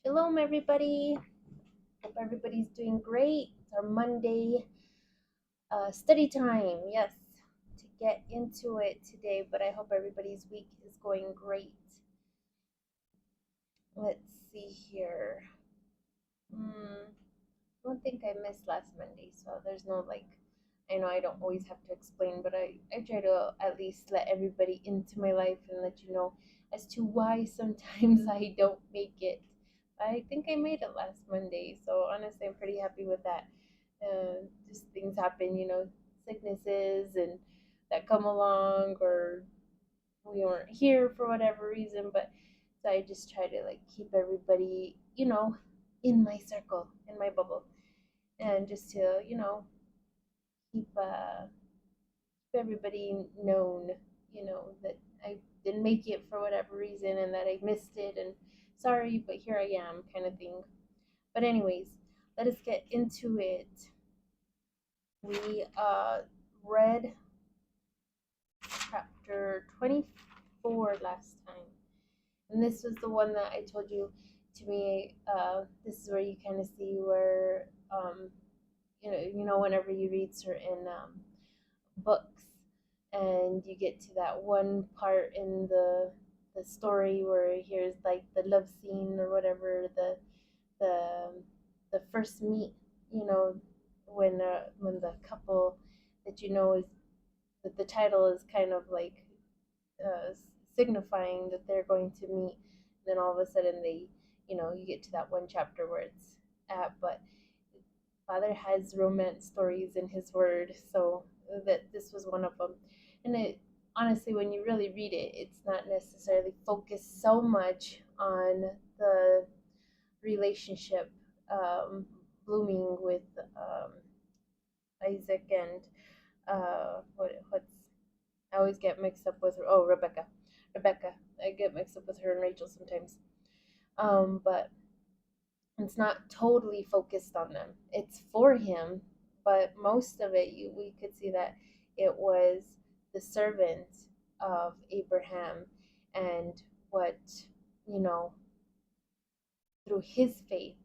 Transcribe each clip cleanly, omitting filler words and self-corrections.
Shalom, everybody. Hope everybody's doing great. It's our Monday study time. Yes, to get into it today, but I hope everybody's week is going great. Let's see here. I don't think I missed last Monday, so there's no like. I know I don't always have to explain, but I try to at least let everybody into my life and let you know as to why sometimes I don't make it. I think I made it last Monday, so honestly, I'm pretty happy with that. Just things happen, sicknesses and that come along, or we weren't here for whatever reason. But so I just try to like keep everybody, in my circle, in my bubble, and just to keep everybody known, that I didn't make it for whatever reason and that I missed it and sorry, but here I am, kind of thing. But anyways, let us get into it. We read chapter 24 last time, and this was the one that I told you to me. This is where you kind of see where whenever you read certain books and you get to that one part in the story where here's like the love scene or whatever, the the first meet, you know when the couple that is that the title is kind of like uh, signifying that they're going to meet. Then all of a sudden you get to that one chapter where it's at. But Father has romance stories in his word, so that this was one of them. And it honestly, when you really read it, it's not necessarily focused so much on the relationship blooming with Isaac and what's I always get mixed up with her. Oh, Rebecca. Rebecca. I get mixed up with her and Rachel sometimes. But it's not totally focused on them. It's for him, but most of it, we could see that it was the servant of Abraham, and what you know through his faith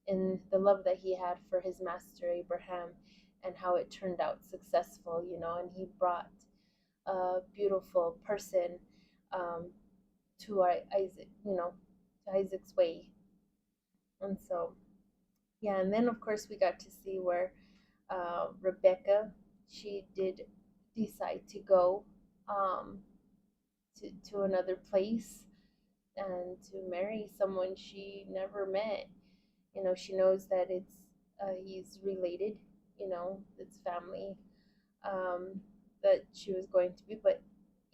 in the love that he had for his master Abraham, and how it turned out successful. And he brought a beautiful person um, to Isaac, to Isaac's way. And so, yeah, and then of course we got to see where Rebecca, she did decide to go um, to another place and to marry someone she never met. She knows that he's related, it's family, um, that she was going to be, but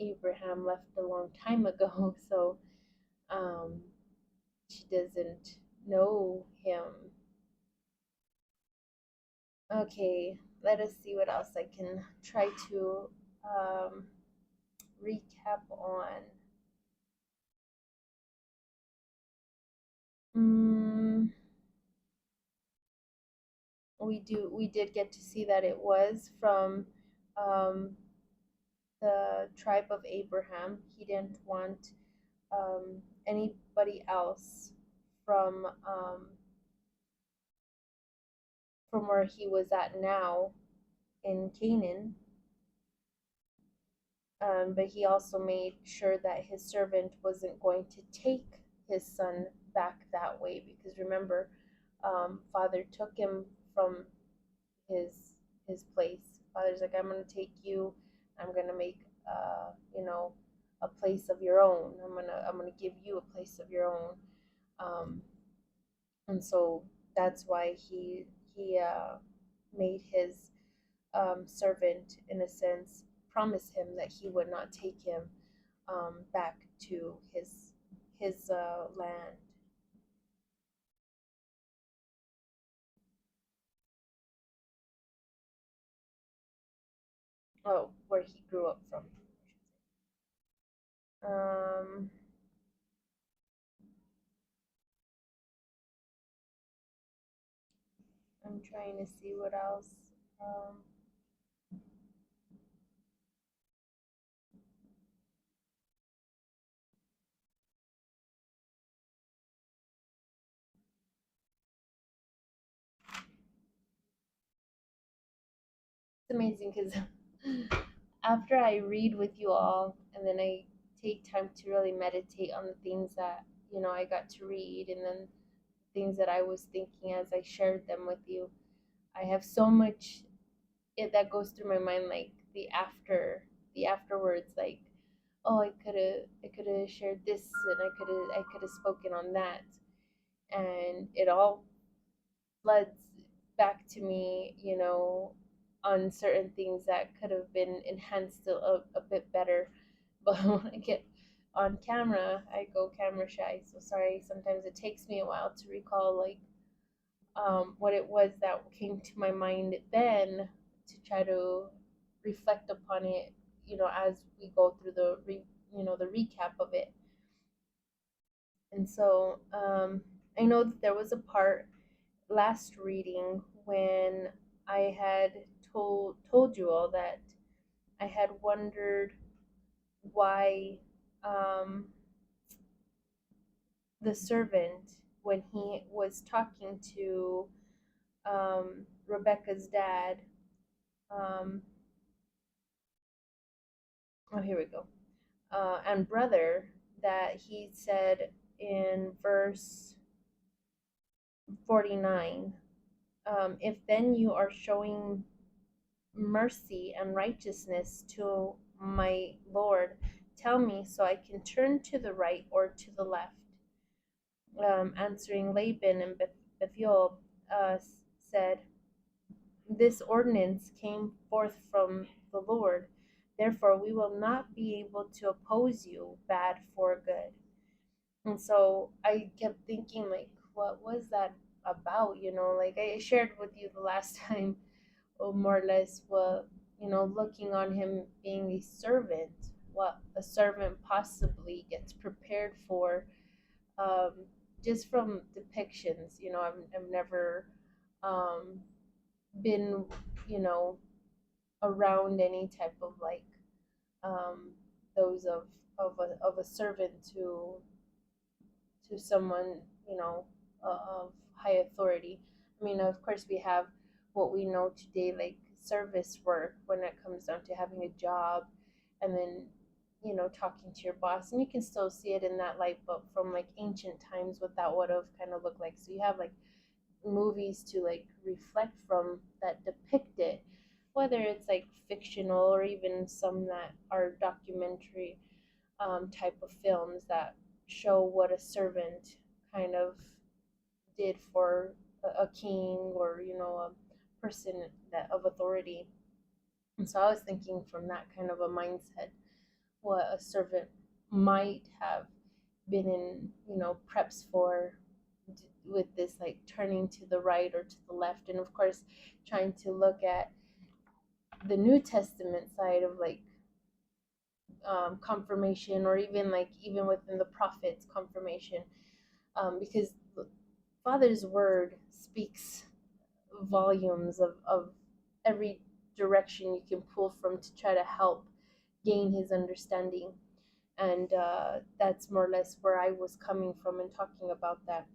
Abraham left a long time ago, so um, she doesn't know him. Okay, let us see what else I can try to um, recap on. Mm, we did get to see that it was from um, the tribe of Abraham. He didn't want anybody else from from where he was at now in Canaan. But he also made sure that his servant wasn't going to take his son back that way, because remember, Father took him from his place. Father's like, I'm going to take you. I'm going to make a place of your own. I'm gonna give you a place of your own. Um, and so that's why he made his servant, in a sense, promise him that he would not take him back to his land. Oh, where he grew up from. Um, I'm trying to see what else. Um, amazing because after I read with you all and then I take time to really meditate on the things that, I got to read, and then things that I was thinking as I shared them with you, I have so much that goes through my mind, like the afterwards, like, oh, I could have shared this, and I could have spoken on that, and it all floods back to me, on certain things that could have been enhanced a bit better. But when I get on camera, I go camera shy. So sorry, sometimes it takes me a while to recall, like, what it was that came to my mind then, to try to reflect upon it, as we go through the recap of it. And so, I know that there was a part last reading when I had told you all that I had wondered why, um, the servant, when he was talking to, Rebecca's dad, um, oh, here we go, and brother, that he said in verse 49, if then you are showing mercy and righteousness to my Lord, tell me so I can turn to the right or to the left. Answering Laban and Bethuel, said, this ordinance came forth from the Lord. Therefore, we will not be able to oppose you bad for good. And so I kept thinking, like, what was that about? Like I shared with you the last time, or more or less, what, looking on him being a servant, what a servant possibly gets prepared for, um, just from depictions. I've never, um, been, you know, around any type of, like, um, those of a servant to someone, of high authority. I mean, of course, we have what we know today, like service work, when it comes down to having a job, and then, talking to your boss, and you can still see it in that light, but from like ancient times, what that would have kind of looked like. So you have like movies to like reflect from that depict it, whether it's like fictional or even some that are documentary, type of films that show what a servant kind of did for a king, or a person that of authority. And so I was thinking from that kind of a mindset, what a servant might have been in, preps for, with this, like turning to the right or to the left, and of course trying to look at the New Testament side of, like, confirmation, or even like even within the prophets confirmation, because Father's word speaks volumes of every direction you can pull from to try to help gain his understanding. And that's more or less where I was coming from and talking about that,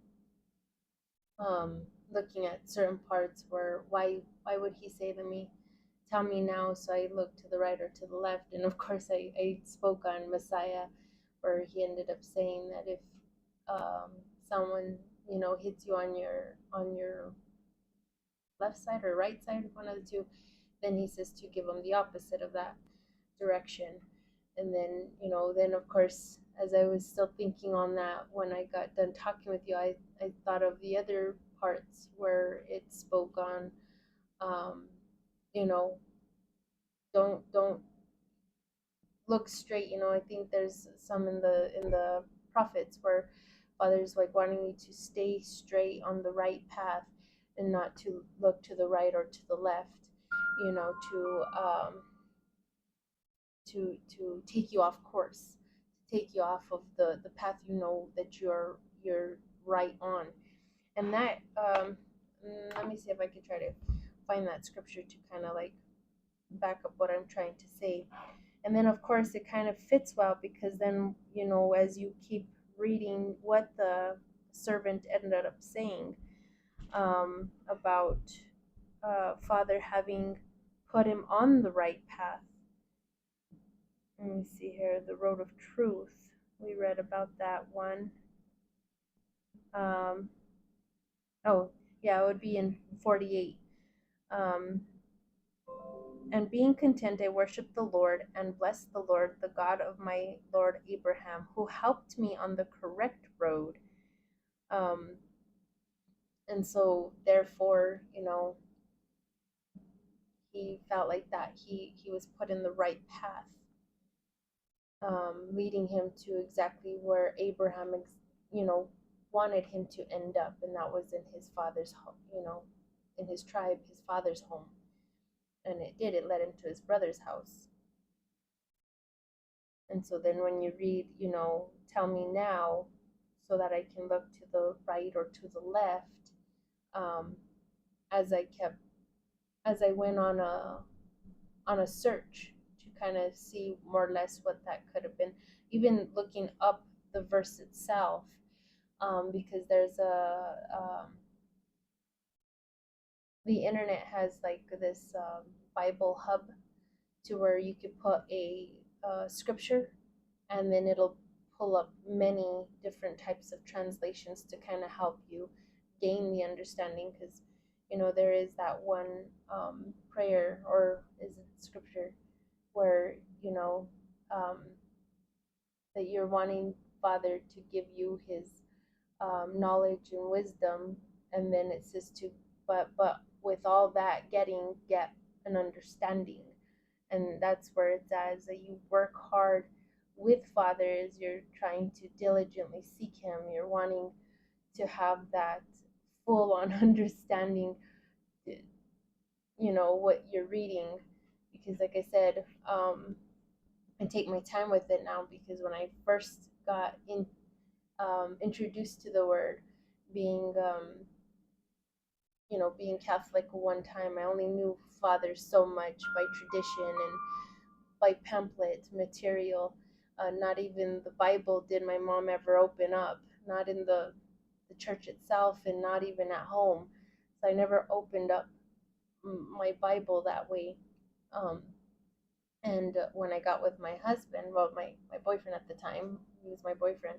looking at certain parts where, why would he say to me, tell me now, so I look to the right or to the left. And of course I spoke on Messiah, where he ended up saying that if, someone, hits you on your left side or right side, one of the two, then he says to give them the opposite of that direction. And then, then of course, as I was still thinking on that, when I got done talking with you, I thought of the other parts where it spoke on, um, you know, don't look straight. I think there's some in the prophets where Father's like wanting you to stay straight on the right path, and not to look to the right or to the left, to take you off course, to take you off of the path, that you're right on. And that, let me see if I could try to find that scripture to kind of like back up what I'm trying to say. And then of course it kind of fits well, because then, as you keep reading what the servant ended up saying, about, Father having put him on the right path. Let me see here, the road of truth. We read about that one. Um, oh, yeah, it would be in 48. And being content, I worshiped the Lord and blessed the Lord, the God of my Lord Abraham, who helped me on the correct road. And so, therefore, he felt like that he was put in the right path, leading him to exactly where Abraham, wanted him to end up, and that was in his father's home, in his tribe, his father's home. And it led him to his brother's house. And so then when you read, tell me now so that I can look to the right or to the left, um, as I went on a search to kind of see more or less what that could have been, even looking up the verse itself, because there's the internet has like this Bible hub to where you could put a scripture, and then it'll pull up many different types of translations to kind of help you gain the understanding, because there is that one prayer, or is it scripture, where um, that you're wanting Father to give you his knowledge and wisdom, and then it says to but with all that get an understanding. And that's where it says that you work hard with Father as you're trying to diligently seek him. You're wanting to have that full on understanding, what you're reading, because like I said, I take my time with it now, because when I first got introduced to the word, being being Catholic one time, I only knew Father so much by tradition and by pamphlet material. Not even the Bible did my mom ever open up, not in the church itself, and not even at home. So I never opened up my Bible that way. And when I got with my husband, well, my boyfriend at the time, he was my boyfriend,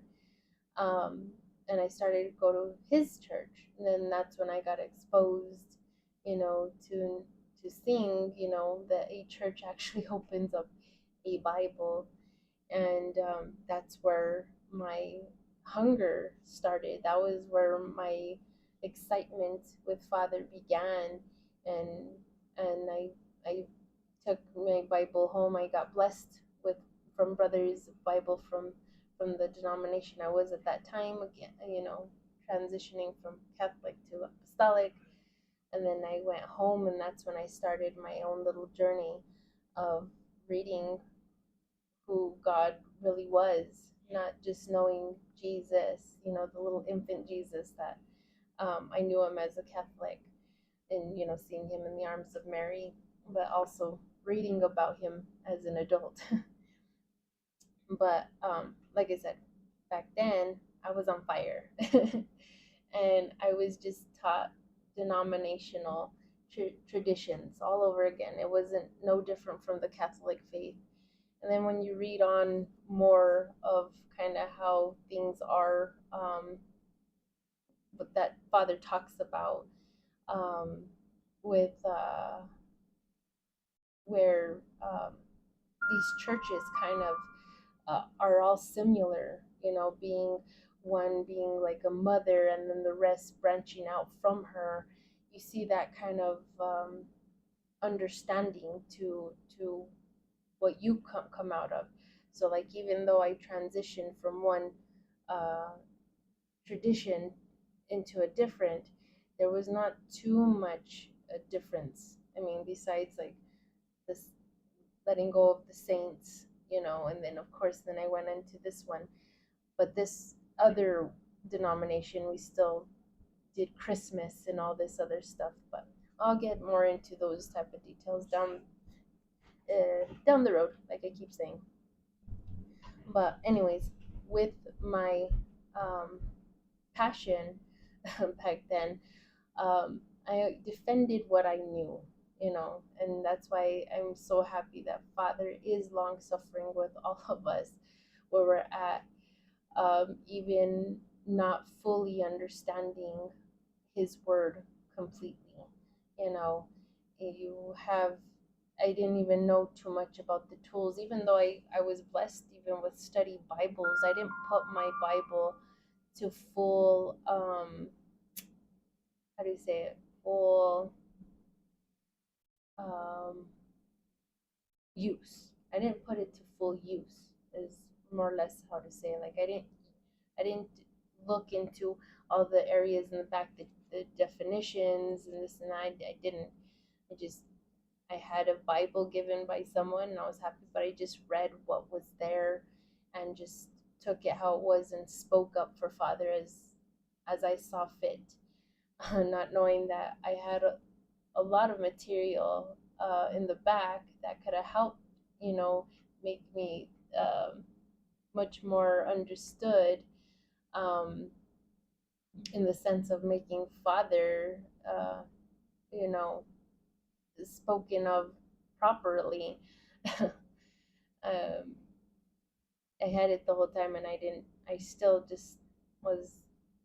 and I started to go to his church. And then that's when I got exposed, to seeing, that a church actually opens up a Bible. And that's where my hunger started. That was where my excitement with Father began. And I took my Bible home. I got blessed with from brothers' Bible from the denomination I was at that time. Again, transitioning from Catholic to Apostolic, and then I went home, and that's when I started my own little journey of reading who God really was, not just knowing Jesus, the little infant Jesus that I knew him as a Catholic, and seeing him in the arms of Mary, but also reading about him as an adult. But like I said, back then I was on fire, and I was just taught denominational traditions all over again. It wasn't no different from the Catholic faith. And then when you read on more of kind of how things are, what that Father talks about, with where these churches kind of are all similar, being like a mother, and then the rest branching out from her. You see that kind of understanding to what you come out of. So like, even though I transitioned from one uh, tradition into a different, there was not too much a difference. I mean, besides like this letting go of the saints, and then of course then I went into this one. But this other denomination, we still did Christmas and all this other stuff. But I'll get more into those type of details down the road, like I keep saying. But anyways, with my passion back then, I defended what I knew. And that's why I'm so happy that Father is long suffering with all of us where we're at, even not fully understanding his word completely. You know, you have, I didn't even know too much about the tools, even though I was blessed even with study Bibles. I didn't put my Bible to full, how do you say it? Full um, use. I didn't put it to full use, is more or less how to say. Like I didn't look into all the areas in the back, the definitions and this and that. I didn't. I just I had a Bible given by someone and I was happy, but I just read what was there and just took it how it was and spoke up for Father as I saw fit, not knowing that I had a lot of material in the back that could have helped, make me much more understood, um, in the sense of making Father, you know, spoken of properly. um, I had it the whole time and I didn't, I still just was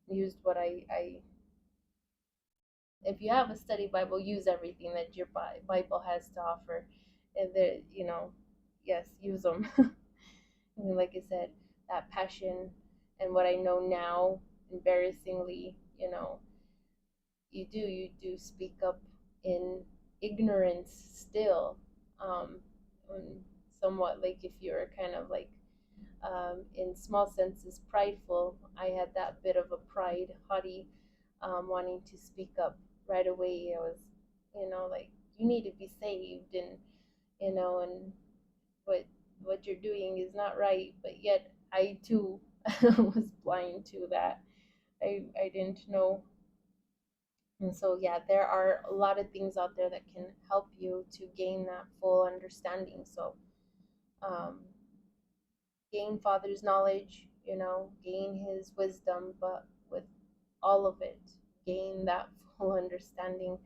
used what I if you have a study Bible, use everything that your Bible has to offer. And there, yes, use them. And like I said, that passion and what I know now, embarrassingly, you do speak up in ignorance still. And somewhat like if you're kind of like, in small senses prideful. I had that bit of a pride, haughty, wanting to speak up right away. I was, like, you need to be saved, and what you're doing is not right. But yet I too was blind to that. I didn't know. And so, yeah, there are a lot of things out there that can help you to gain that full understanding. So, um, gain Father's knowledge, gain his wisdom, but with all of it, gain that full understanding.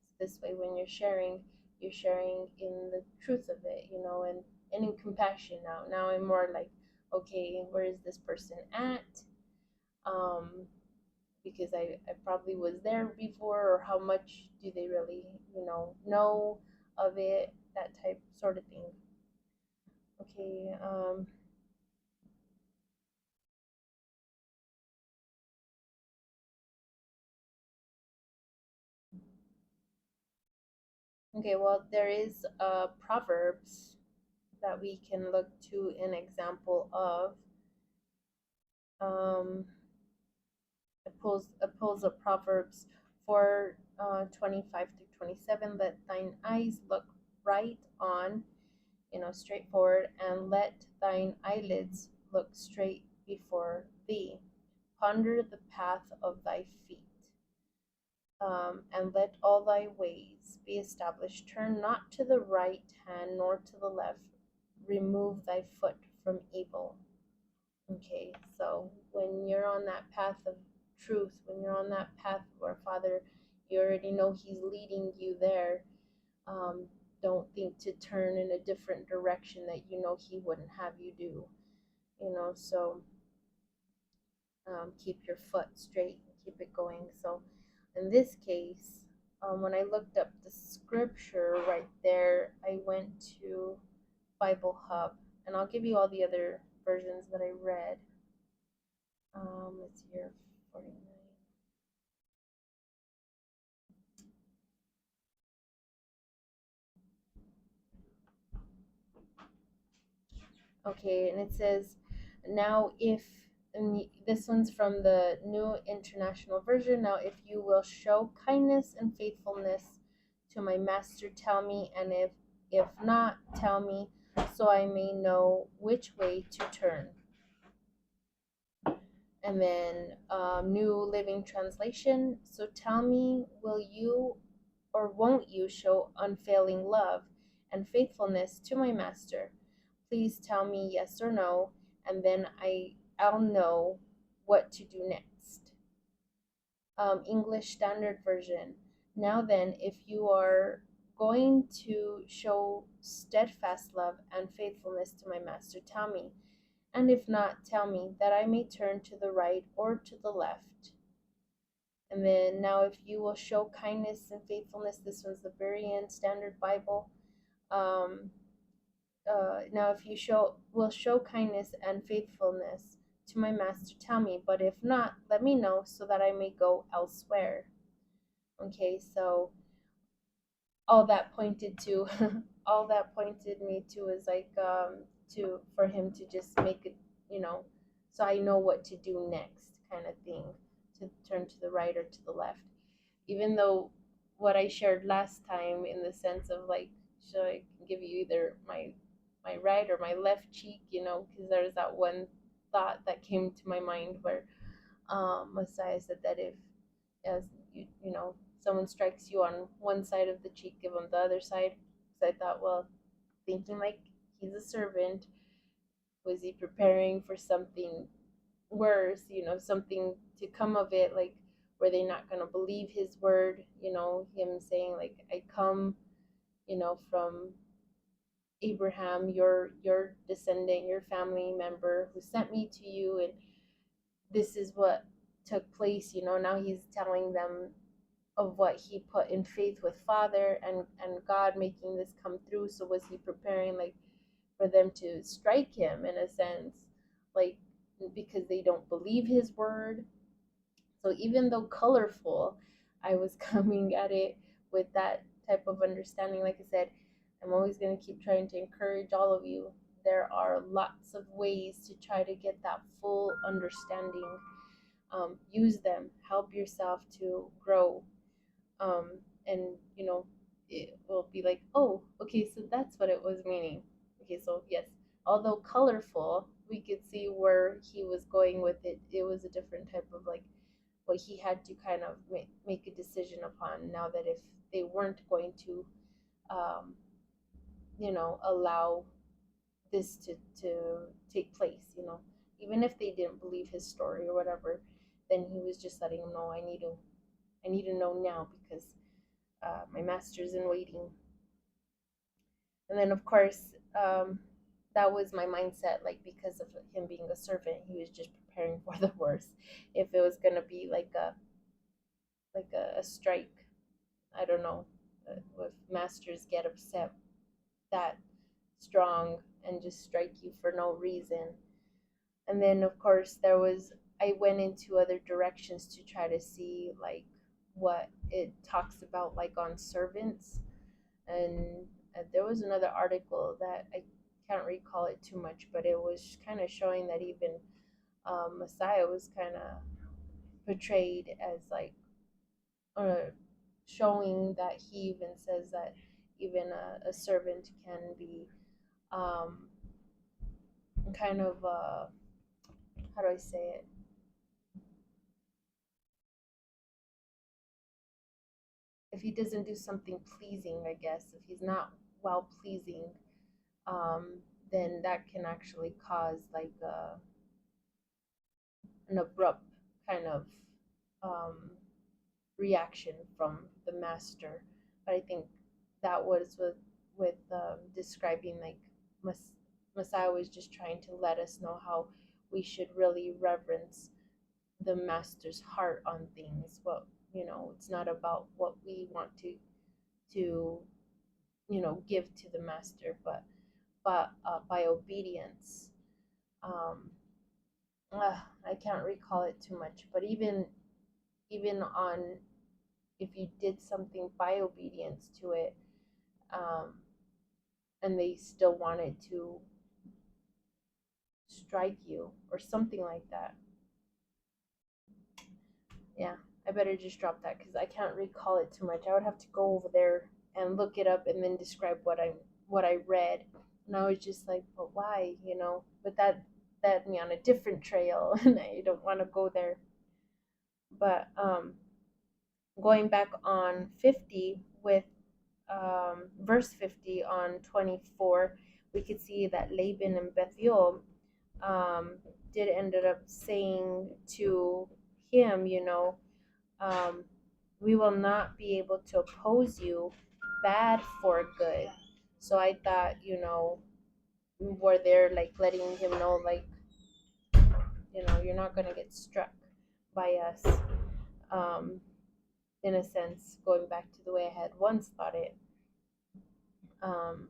So this way, when you're sharing in the truth of it, and in compassion now. Now I'm more like, okay, where is this person at? Um, because I probably was there before, or how much do they really, know of it, that type sort of thing. Okay, okay, well, there is Proverbs that we can look to an example of. Um, it pulls up Proverbs 4, 25 through 27. Let thine eyes look right on, straightforward, and let thine eyelids look straight before thee. Ponder the path of thy feet, and let all thy ways be established. Turn not to the right hand nor to the left. Remove thy foot from evil. Okay, so when you're on that path of truth, when you're on that path where Father, you already know He's leading you there, um, don't think to turn in a different direction that you know He wouldn't have you do. So keep your foot straight, keep it going. So in this case, when I looked up the scripture right there, I went to Bible Hub, and I'll give you all the other versions that I read. It's here 49. Okay, and it says, now if, and this one's from the New International Version. Now, if you will show kindness and faithfulness to my master, tell me, and if not, tell me, so I may know which way to turn. And then New Living Translation. So tell me, will you or won't you show unfailing love and faithfulness to my master? Please tell me yes or no, and then I'll know what to do next. English Standard Version. Now then, if you are going to show steadfast love and faithfulness to my master, tell me. And if not, tell me, that I may turn to the right or to the left. And then now, if you will show kindness and faithfulness, this was the very end Standard Bible. Um, now, if you will show kindness and faithfulness to my master, tell me. But if not, let me know so that I may go elsewhere. Okay, so all that pointed to, all that pointed me to is like to for him to just make it, so I know what to do next, kind of thing, to turn to the right or to the left. Even though what I shared last time, in the sense of like, should I give you either my right or my left cheek, because there's that one thought that came to my mind where Messiah said that if, as someone strikes you on one side of the cheek, give them the other side. So I thought, well, thinking like he's a servant, was he preparing for something worse, something to come of it? Like, were they not going to believe his word? Him saying like, I come, from Abraham, your descendant, your family member who sent me to you, and this is what took place. Now he's telling them of what he put in faith with Father and God making this come through. So was he preparing like for them to strike him, in a sense, like, because they don't believe his word? So even though colorful, I was coming at it with that type of understanding. Like I said, I'm always going to keep trying to encourage all of you. There are lots of ways to try to get that full understanding. Use them, help yourself to grow. And it will be like, oh, okay, so that's what it was meaning. Okay, so yes, although colorful, we could see where he was going with it. It was a different type of like what he had to kind of make a decision upon, now that if they weren't going to um, allow this to take place, even if they didn't believe his story or whatever, then he was just letting them know, I need to know now, because my master's in waiting. And then, of course, that was my mindset, like, because of him being a servant, he was just preparing for the worst. If it was going to be like a strike, I don't know, if masters get upset that strong and just strike you for no reason. And then, of course, I went into other directions to try to see like what it talks about, like on servants. And there was another article that I can't recall it too much, but it was kind of showing that even Messiah was kind of portrayed as like, showing that he even says that even a servant can be um, kind of, how do I say it? If he doesn't do something pleasing, I guess, if he's not well pleasing, um, then that can actually cause like an abrupt kind of um, reaction from the master. But I think that was with describing like Messiah was just trying to let us know how we should really reverence the master's heart on things. Well, it's not about what we want to give to the master, but by obedience. Um, I can't recall it too much, but even on, if you did something by obedience to it, um, and they still wanted to strike you or something like that. Yeah, I better just drop that because I can't recall it too much. I would have to go over there and look it up and then describe what I read. And I was just like, but why, But that led me on a different trail, and I don't want to go there. But going back on 50 with verse 50 on 24, we could see that Laban and Bethuel did ended up saying to him, um, we will not be able to oppose you, bad for good. So I thought, were there like letting him know, like, you're not going to get struck by us. Um, in a sense, going back to the way I had once thought it. Um,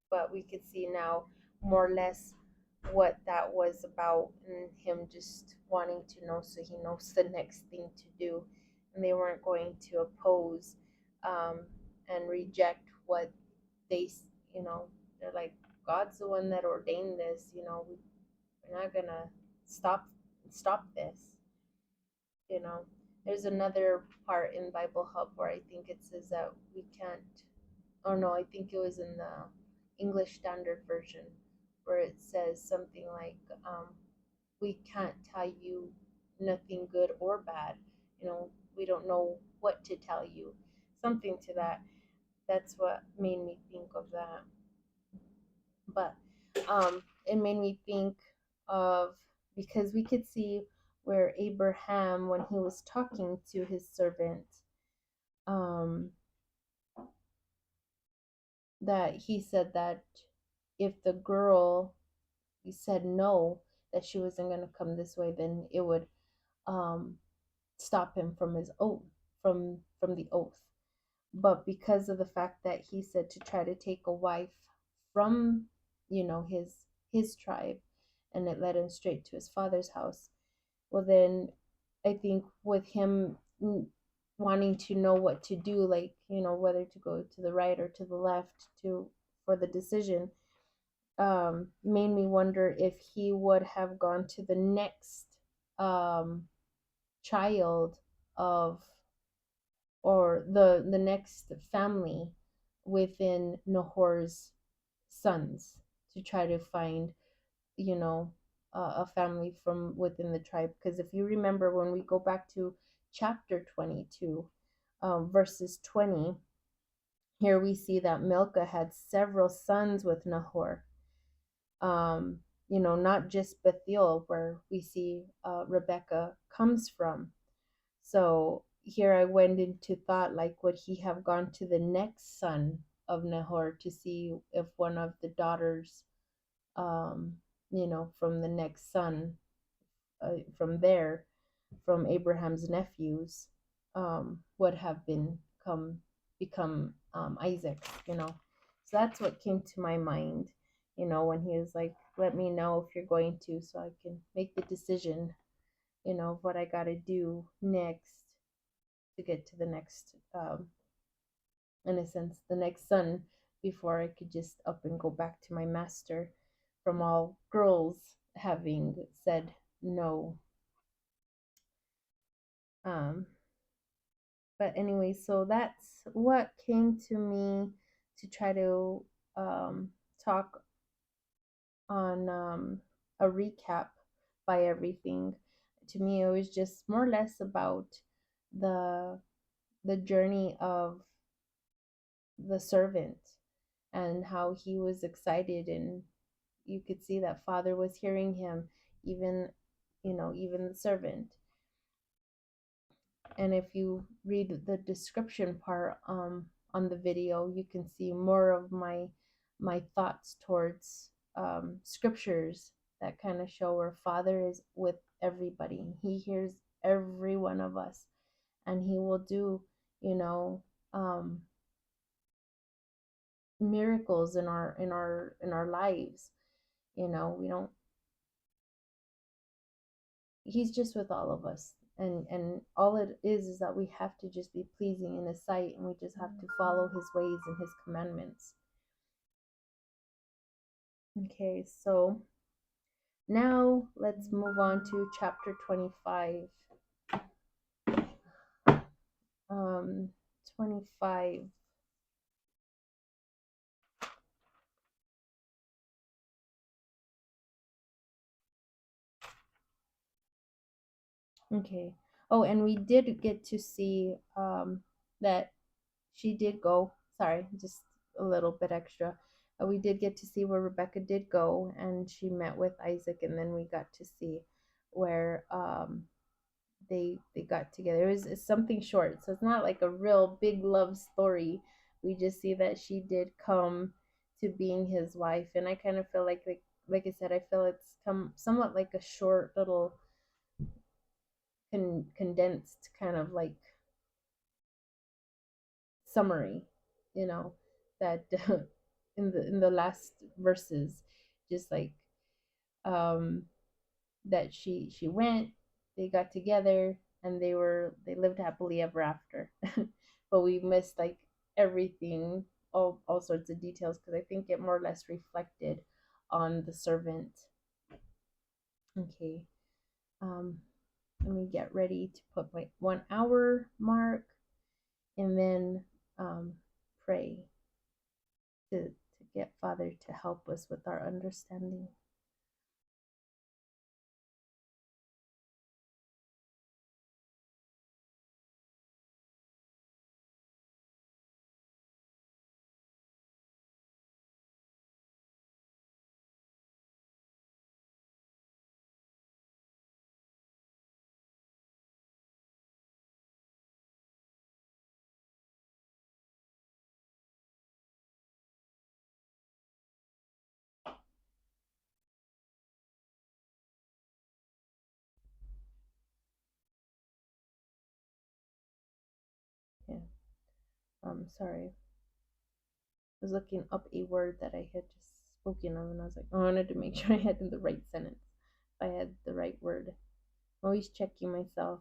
but we could see now more or less what that was about, and him just wanting to know so he knows the next thing to do. And they weren't going to oppose um, and reject what they, they're like, God's the one that ordained this, we're not gonna stop this. you know there's another part in Bible Hub where I think it says that we can't. Oh no, I think it was in the English Standard Version where it says something like, we can't tell you nothing good or bad. We don't know what to tell you. Something to that. That's what made me think of that. But it made me think of, because we could see where Abraham, when he was talking to his servant, um, that he said that if the girl said no, that she wasn't going to come this way, then it would um, stop him from his oath, from the oath. But because of the fact that he said to try to take a wife from, his tribe, and it led him straight to his father's house, well then I think with him wanting to know what to do, like, whether to go to the right or to the left to for the decision, made me wonder if he would have gone to the next um, child of, or the next family within Nahor's sons, to try to find, you know a family from within the tribe. Because if you remember, when we go back to chapter 22, verses 20, here we see that Milcah had several sons with Nahor. Not just Bethuel, where we see Rebekah comes from. So here I went into thought, like, would he have gone to the next son of Nahor to see if one of the daughters, from the next son, from Abraham's nephews, would have become Isaac. So that's what came to my mind, when he was like, let me know if you're going to, so I can make the decision, of what I got to do next to get to the next, in a sense, the next son, before I could just up and go back to my master, from all girls having said no. Um, but anyway, so that's what came to me to try to talk on, a recap by everything. To me, it was just more or less about the the journey of the servant, and how he was excited, and you could see that father was hearing him, even, even the servant. And if you read the description part, on the video, you can see more of my thoughts towards, scriptures that kind of show where father is with everybody. He hears every one of us, and he will do, you know um, miracles in our lives. We don't He's just with all of us, and all it is that we have to just be pleasing in his sight, and we just have to follow his ways and his commandments. Okay, so now let's move on to chapter 25. 25. Okay. Oh, and we did get to see, that she did go. Sorry, just a little bit extra. We did get to see where Rebecca did go, and she met with Isaac, and then we got to see where, they got together. It's something short, so it's not like a real big love story, We just see that she did come to being his wife, and I kind of feel like I said, I feel it's come somewhat like a short little condensed kind of like summary, you know, that in the last verses, just like um that she went, they got together, and they lived happily ever after. But we missed like everything, all sorts of details, because I think it more or less reflected on the servant. Okay. um Let me get ready to put my 1 hour mark, and then pray to get Father to help us with our understanding. Yeah. Sorry. I was looking up a word that I had just spoken of, and I was like, I wanted to make sure I had in the right sentence. If I had the right word. I'm always checking myself.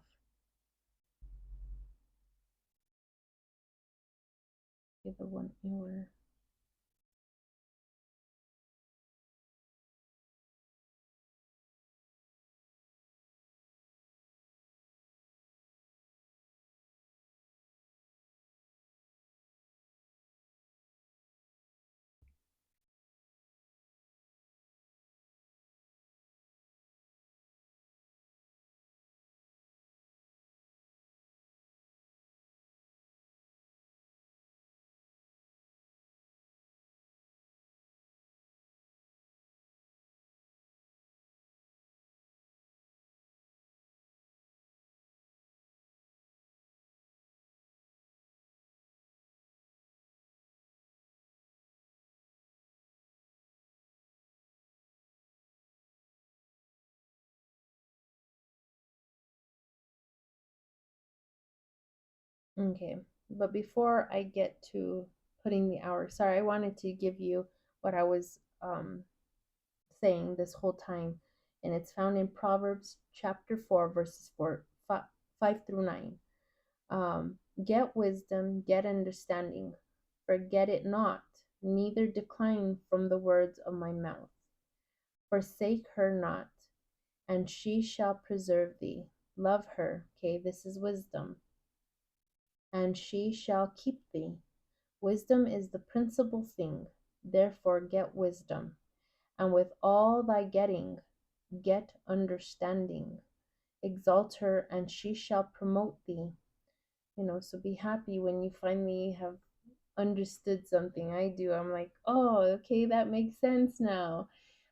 Give the 1 hour. Okay. But before I get to putting the hour, sorry, I wanted to give you what I was saying this whole time, and it's found in Proverbs chapter 4, verses 5 through 9. Get wisdom, get understanding, forget it not, neither decline from the words of my mouth. Forsake her not, and she shall preserve thee. Love her, okay, this is wisdom, and she shall keep thee. Wisdom is the principal thing, therefore get wisdom, and with all thy getting, get understanding. Exalt her, and she shall promote thee. So be happy when you finally have understood something. I do. I'm like, oh, okay, that makes sense now.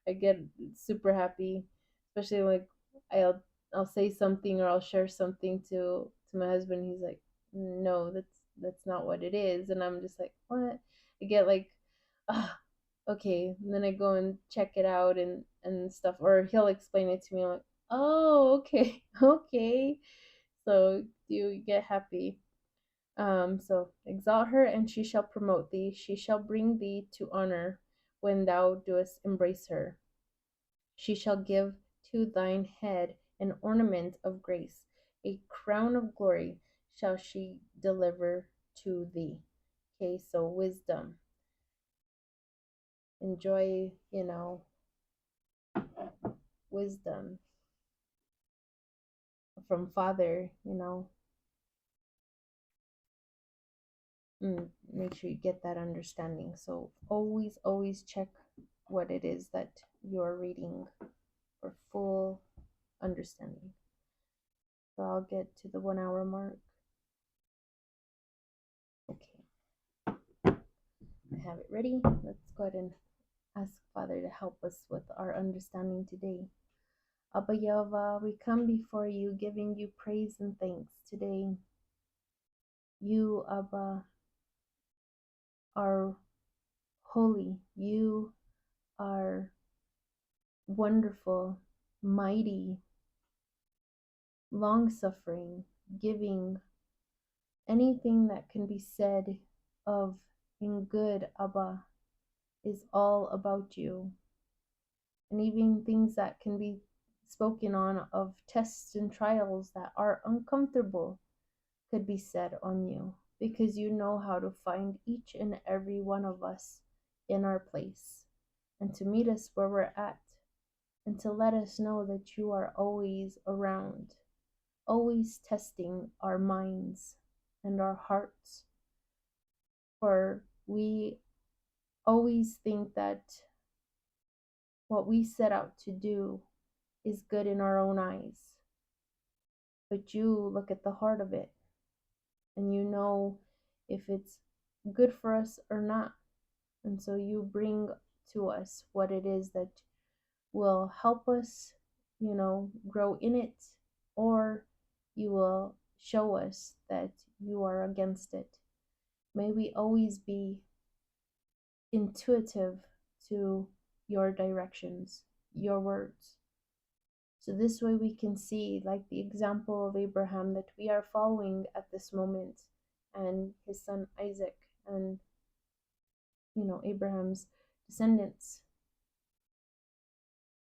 I get super happy, especially like I'll I'll say something or I'll share something to my husband. He's like, no, that's not what it is, and I'm just like, what? I get like, ah, okay. And then I go and check it out and stuff, or he'll explain it to me. I'm like, oh, okay, okay. So you get happy. So exalt her, and she shall promote thee. She shall bring thee to honor when thou doest embrace her. She shall give to thine head an ornament of grace, a crown of glory shall she deliver to thee. Okay, so wisdom. Enjoy, wisdom from Father. Make sure you get that understanding. So always check what it is that you're reading for full understanding. So I'll get to the 1 hour mark. Okay, I have it ready. Let's go ahead and ask Father to help us with our understanding today. Abba Yahweh, we come before you giving you praise and thanks today. You, Abba, are holy. You are wonderful, mighty, long suffering, giving. Anything that can be said of in good, Abba, is all about you. And even things that can be spoken on of tests and trials that are uncomfortable could be said on you, because you know how to find each and every one of us in our place and to meet us where we're at and to let us know that you are always around, always testing our minds and our hearts. For we always think that what we set out to do is good in our own eyes, but you look at the heart of it and you know if it's good for us or not. And so you bring to us what it is that will help us, grow in it, or you will show us that you are against it. May we always be intuitive to your directions, your words. So this way we can see, like the example of Abraham that we are following at this moment, and his son Isaac, and Abraham's descendants,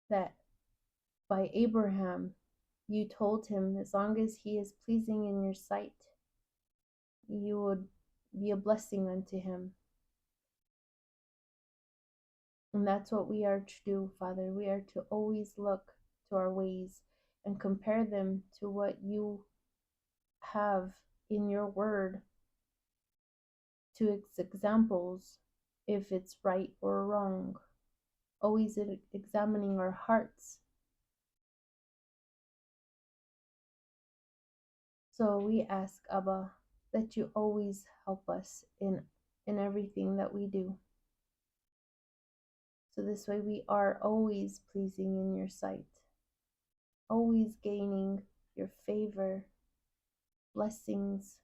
that by Abraham you told him, as long as he is pleasing in your sight, you would be a blessing unto him. And that's what we are to do, Father. We are to always look to our ways and compare them to what you have in your word, to its examples, if it's right or wrong. Always examining our hearts. So we ask, Abba, that you always help us in everything that we do. So this way we are always pleasing in your sight, always gaining your favor, blessings.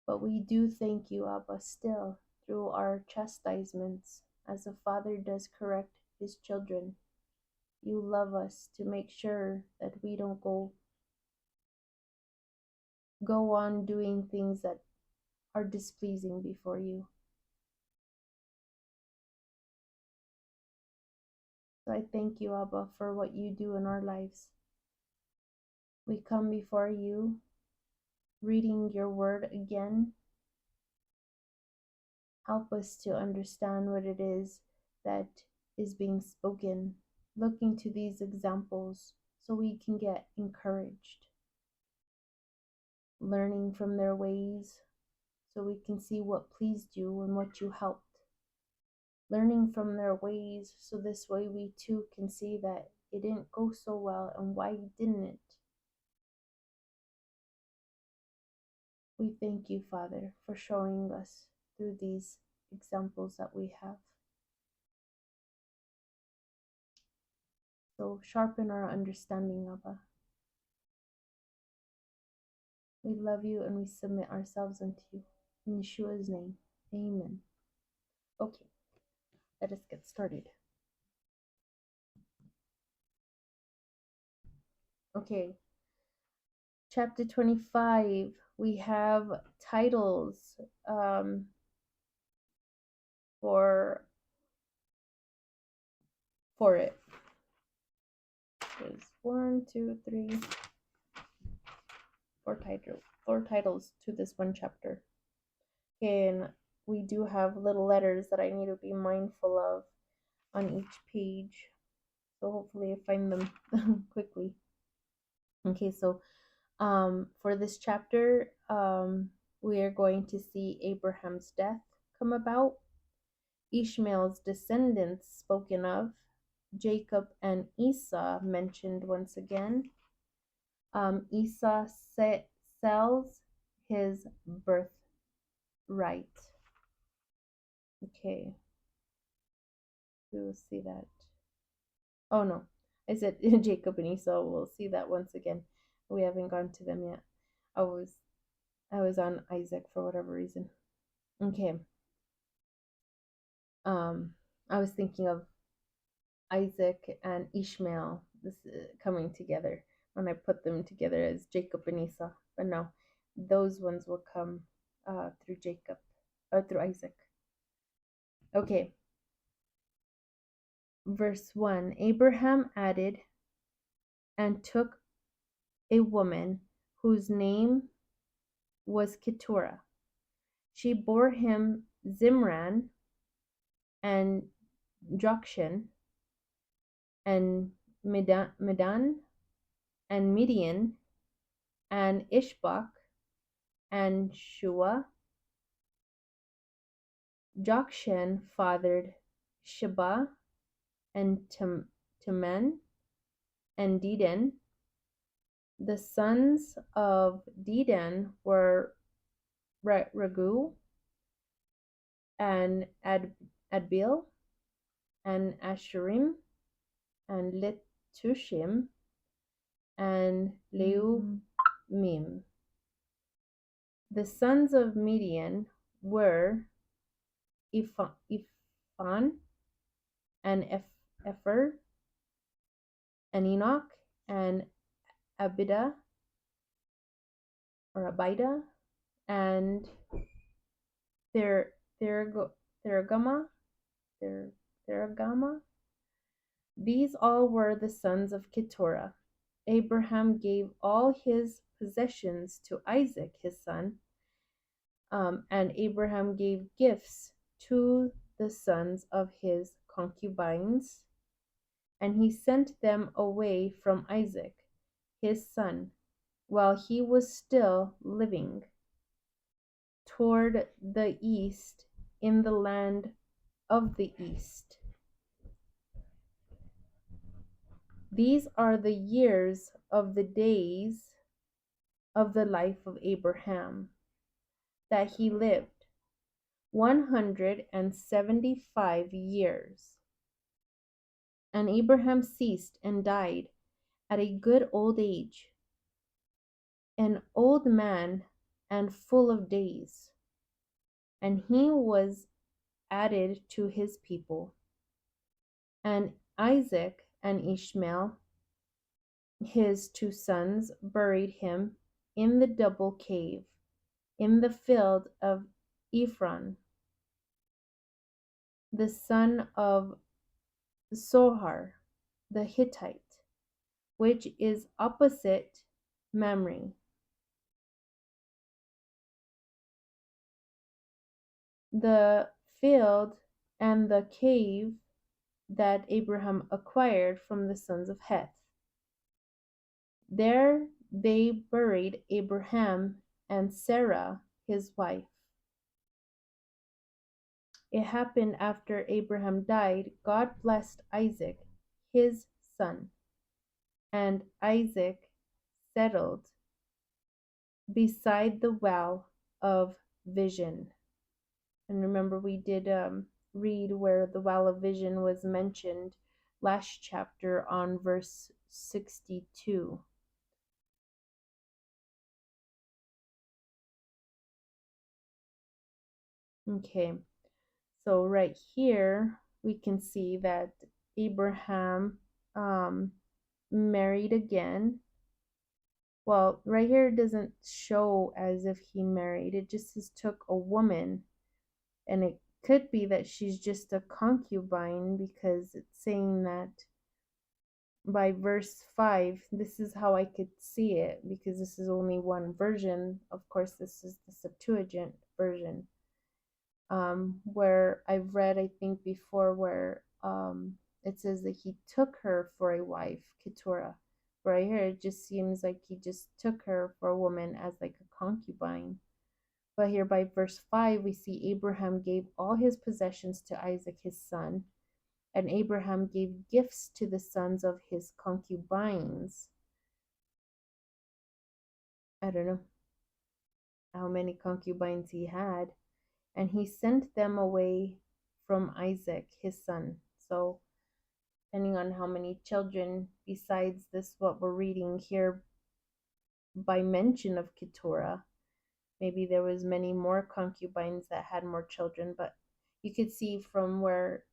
But we do thank you, Abba, still through our chastisements, as a father does correct his children. You love us to make sure that we don't go on doing things that are displeasing before you. So I thank you, Abba, for what you do in our lives. We come before you, reading your word again. Help us to understand what it is that is being spoken, looking to these examples so we can get encouraged, learning from their ways so we can see what pleased you and what you helped. Learning from their ways so this way we too can see that it didn't go so well and why didn't it. We thank you, Father, for showing us through these examples that we have. So sharpen our understanding, Abba. We love you and we submit ourselves unto you. In Yeshua's name, amen. Okay, let us get started. Okay, chapter 25, we have titles for it. There's 1, 2, 3, 4 titles to this one chapter. And we do have little letters that I need to be mindful of on each page. So hopefully I find them quickly. Okay, so for this chapter, we are going to see Abraham's death come about, Ishmael's descendants spoken of, Jacob and Esau mentioned once again. Esau sells his birthright. Okay, we will see that. Oh no, I said Jacob and Esau. We'll see that once again. We haven't gone to them yet. I was on Isaac for whatever reason. Okay. I was thinking of Isaac and Ishmael coming together when I put them together as Jacob and Esau. But no, those ones will come through Jacob or through Isaac. Okay, verse 1. Abraham added and took a woman whose name was Keturah. She bore him Zimran and Jokshan and Medan and Midian and Ishbak and Shua. Jokshan fathered Sheba and Teman and Dedan. The sons of Dedan were Ragu and Adbil and Asherim and Letushim and Leumim. The sons of Midian were Iphan and Epher and Enoch and Abida and Theragama. These all were the sons of Keturah. Abraham gave all his possessions to Isaac his son, and Abraham gave gifts to the sons of his concubines, and he sent them away from Isaac his son while he was still living toward the east in the land of the east. These are the years of the days of the life of Abraham that he lived, 175 years. And Abraham ceased and died at a good old age, an old man and full of days. And he was added to his people. And Isaac and Ishmael, his two sons, buried him in the double cave in the field of Ephron, the son of Zohar the Hittite, which is opposite Mamre. The field and the cave that Abraham acquired from the sons of Heth. There they buried Abraham and Sarah his wife. It happened after Abraham died, God blessed Isaac his son, and Isaac settled beside the well of vision. And remember, we did read where the well of vision was mentioned last chapter on verse 62. Okay, so right here we can see that Abraham married again. Well, right here it doesn't show as if he married, it just says took a woman, and it could be that she's just a concubine because it's saying that by verse 5. This is how I could see it because this is only one version. Of course, this is the Septuagint version, where I've read, I think before, where it says that he took her for a wife, Keturah. Right here, it just seems like he just took her for a woman as like a concubine. But here by verse 5, we see Abraham gave all his possessions to Isaac his son, and Abraham gave gifts to the sons of his concubines. I don't know how many concubines he had, and he sent them away from Isaac his son. So depending on how many children besides this what we're reading here by mention of Keturah, maybe there was many more concubines that had more children, but you could see from where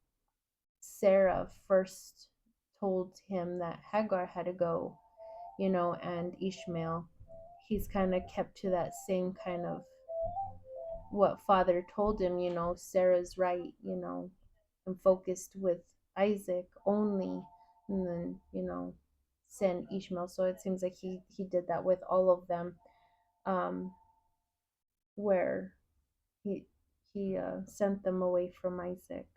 Sarah first told him that Hagar had to go, and Ishmael, he's kind of kept to that same kind of what father told him, Sarah's right, and focused with Isaac only, and then, send Ishmael. So it seems like he did that with all of them, where he sent them away from Isaac.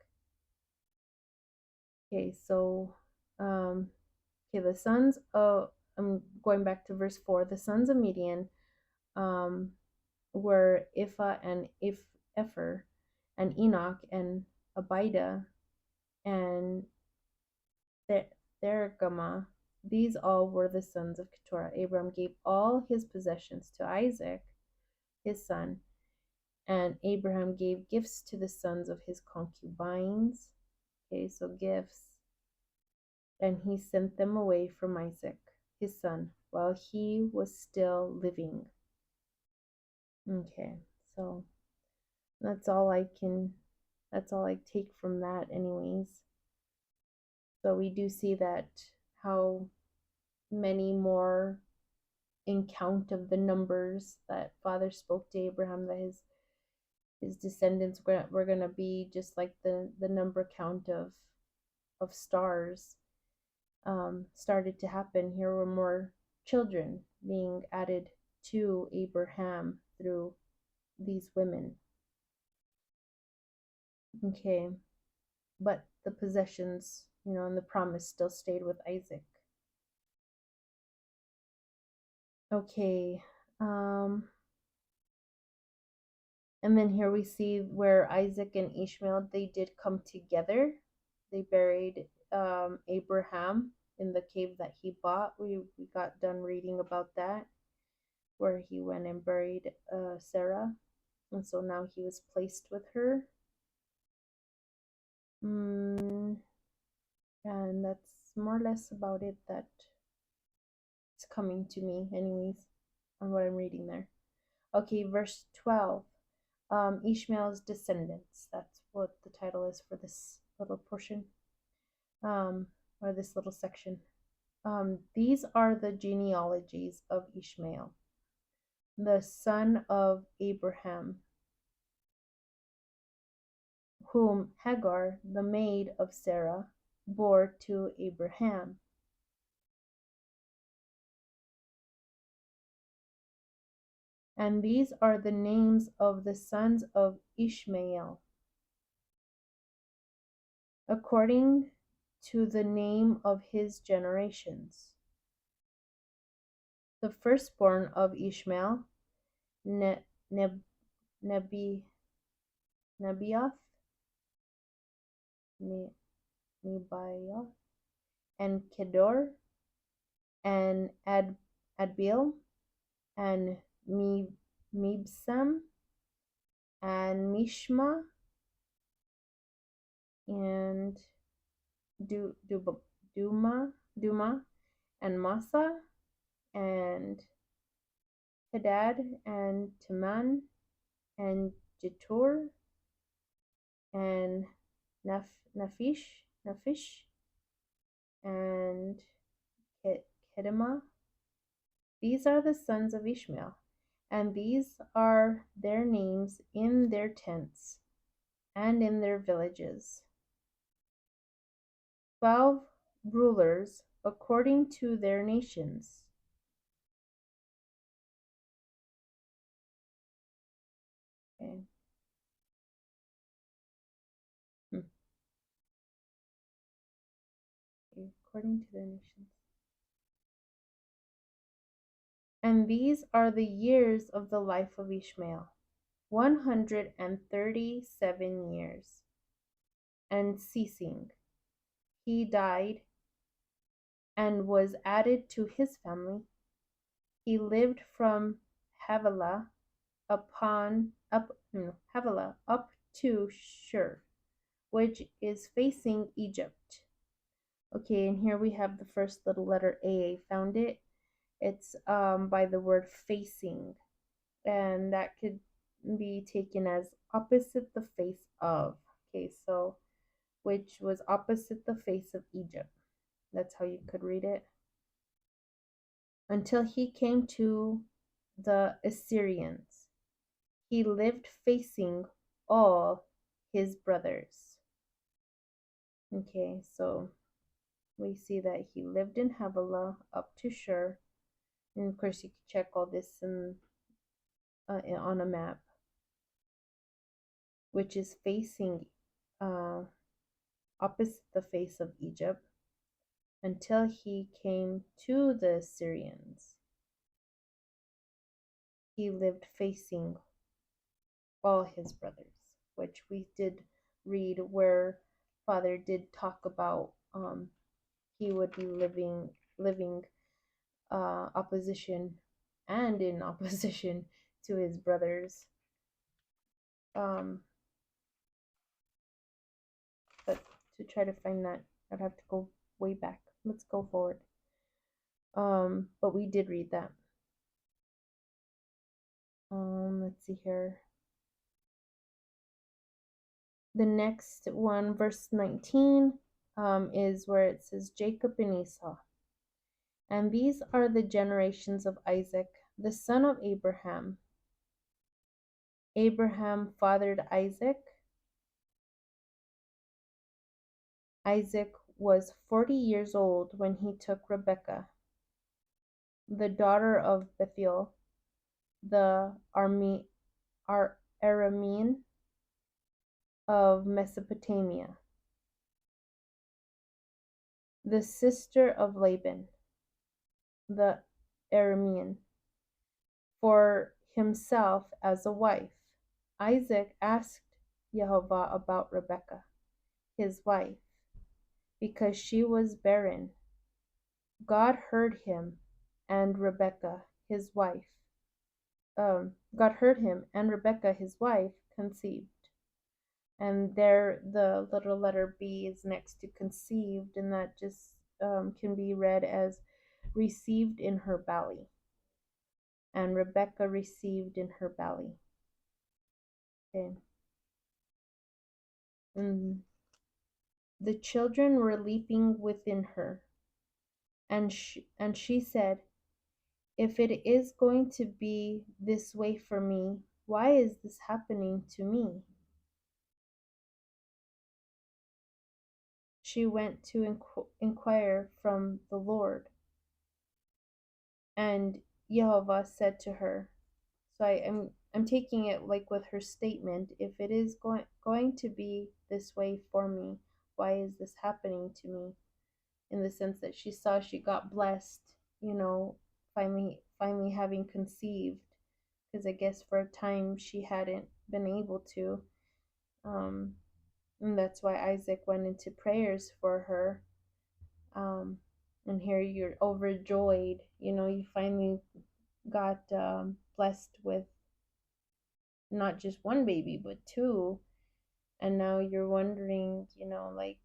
Okay, so the sons of, I'm going back to verse 4. The sons of Midian um were Ipha and Epher, and Enoch and Abida and Thergama. These all were the sons of Keturah. Abram gave all his possessions to Isaac, his son, and Abraham gave gifts to the sons of his concubines. Okay, so gifts. And he sent them away from Isaac, his son, while he was still living. Okay, so that's all I take from that anyways. So we do see that how many more in count of the numbers that Father spoke to Abraham, that his descendants were going to be just like the number count of stars started to happen. Here were more children being added to Abraham through these women. Okay, but the possessions, and the promise still stayed with Isaac. Okay, and then here we see where Isaac and Ishmael, they did come together. They buried Abraham in the cave that he bought. We got done reading about that, where he went and buried Sarah, and so now he was placed with her. And that's more or less about it that it's coming to me anyways on what I'm reading there. Okay, verse 12. Ishmael's descendants. That's what the title is for this little portion, or this little section. These are the genealogies of Ishmael, the son of Abraham, whom Hagar, the maid of Sarah, bore to Abraham. And these are the names of the sons of Ishmael, according to the name of his generations. The firstborn of Ishmael, Nebaioth, and Kedor, and Adbil, and Mibsam, and Mishma, and Duma, and Massa, and Hadad, and Teman, and Jetur, and Naphish, and Kedema. These are the sons of Ishmael, and these are their names in their tents and in their villages. 12 rulers according to their nations. Okay. According to their nations. And these are the years of the life of Ishmael, 137 years. And ceasing, he died and was added to his family. He lived from Havilah up to Shur, which is facing Egypt. Okay, and here we have the first little letter A. I found it. It's by the word facing. and that could be taken as opposite the face of. Okay, so which was opposite the face of Egypt. That's how you could read it. Until he came to the Assyrians, he lived facing all his brothers. Okay, so we see that he lived in Havilah up to Shur. And of course, you can check all this on a map, which is facing uh, opposite the face of Egypt, until he came to the Assyrians. He lived facing all his brothers, which we did read where Father did talk about he would be living opposition and in opposition to his brothers. Um, but to try to find that, I'd have to go way back. Let's go forward. But we did read that. Let's see here. The next one, verse 19, is where it says Jacob and Esau. And these are the generations of Isaac, the son of Abraham. Abraham fathered Isaac. Isaac was 40 years old when he took Rebekah, the daughter of Bethuel, the Aramean of Mesopotamia, the sister of Laban, the Aramean, for himself as a wife. Isaac asked Jehovah about Rebekah, his wife, because she was barren. God heard him, and Rebekah, his wife, God heard him, and Rebekah, his wife, conceived. And there, the little letter B is next to conceived, and that just can be read as received in her belly. And Rebekah received in her belly. Okay. And the children were leaping within her, and she said, if it is going to be this way for me, why is this happening to me? She went to inquire from the Lord. And Jehovah said to her, so I'm taking it like with her statement, if it is going to be this way for me, why is this happening to me? In the sense that she saw she got blessed, finally having conceived, because I guess for a time she hadn't been able to. And that's why Isaac went into prayers for her. And here you're overjoyed, you finally got blessed with not just one baby but two, and now you're wondering, like,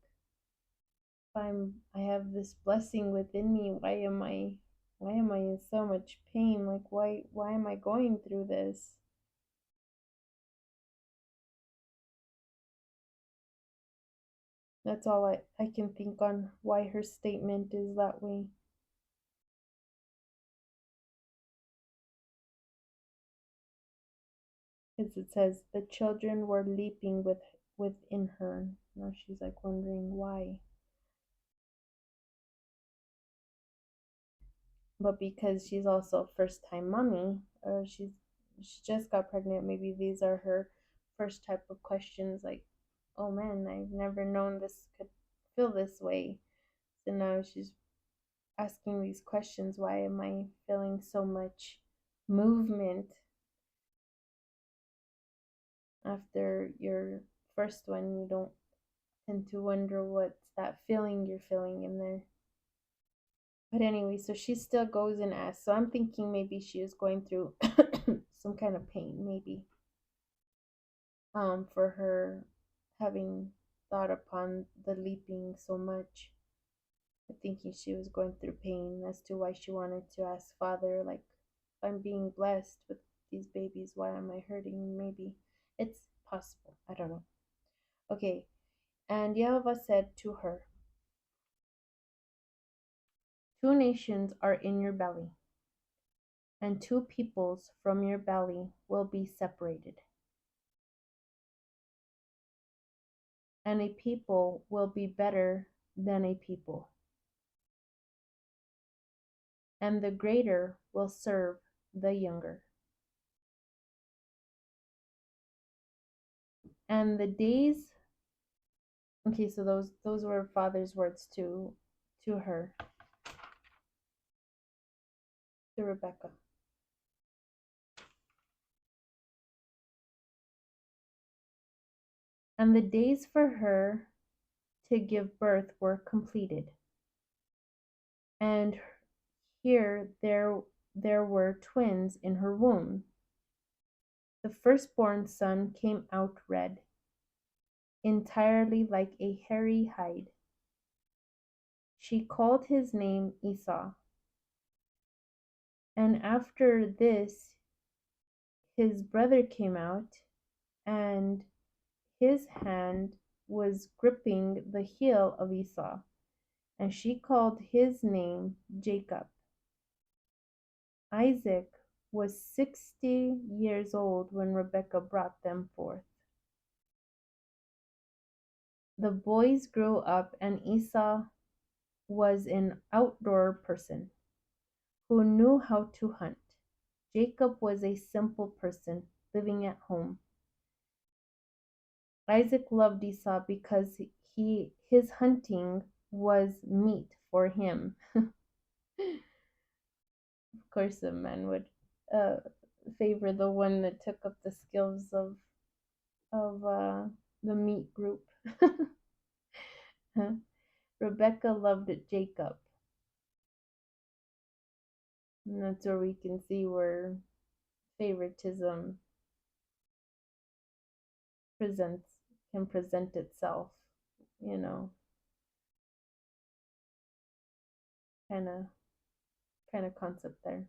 I have this blessing within me, why am I in so much pain? Like, why am I going through this? That's all I can think on why her statement is that way. Because it says the children were leaping within her. Now she's like wondering why. But because she's also a first time mommy, or she just got pregnant, maybe these are her first type of questions, like, oh man, I've never known this could feel this way. So now she's asking these questions, why am I feeling so much movement after your first one? You don't tend to wonder what's that feeling you're feeling in there. But anyway, so she still goes and asks. So I'm thinking maybe she is going through some kind of pain, maybe. For her having thought upon the leaping so much. I'm thinking she was going through pain as to why she wanted to ask Father, like, I'm being blessed with these babies. Why am I hurting? Maybe it's possible. I don't know. Okay. And Jehovah said to her, 2 nations are in your belly, and 2 peoples from your belly will be separated, and a people will be better than a people, and the greater will serve the younger. And the days, okay, so those were father's words to her, to Rebekah. And the days for her to give birth were completed. And here there were twins in her womb. The firstborn son came out red, entirely like a hairy hide. She called his name Esau. And after this his brother came out, and his hand was gripping the heel of Esau, and she called his name Jacob. Isaac was 60 years old when Rebekah brought them forth. The boys grew up, and Esau was an outdoor person who knew how to hunt. Jacob was a simple person living at home. Isaac loved Esau because his hunting was meat for him. Of course, a man would uh, favor the one that took up the skills of the meat group. Rebekah loved Jacob. And that's where we can see where favoritism presents can present itself, you know, kind of concept there.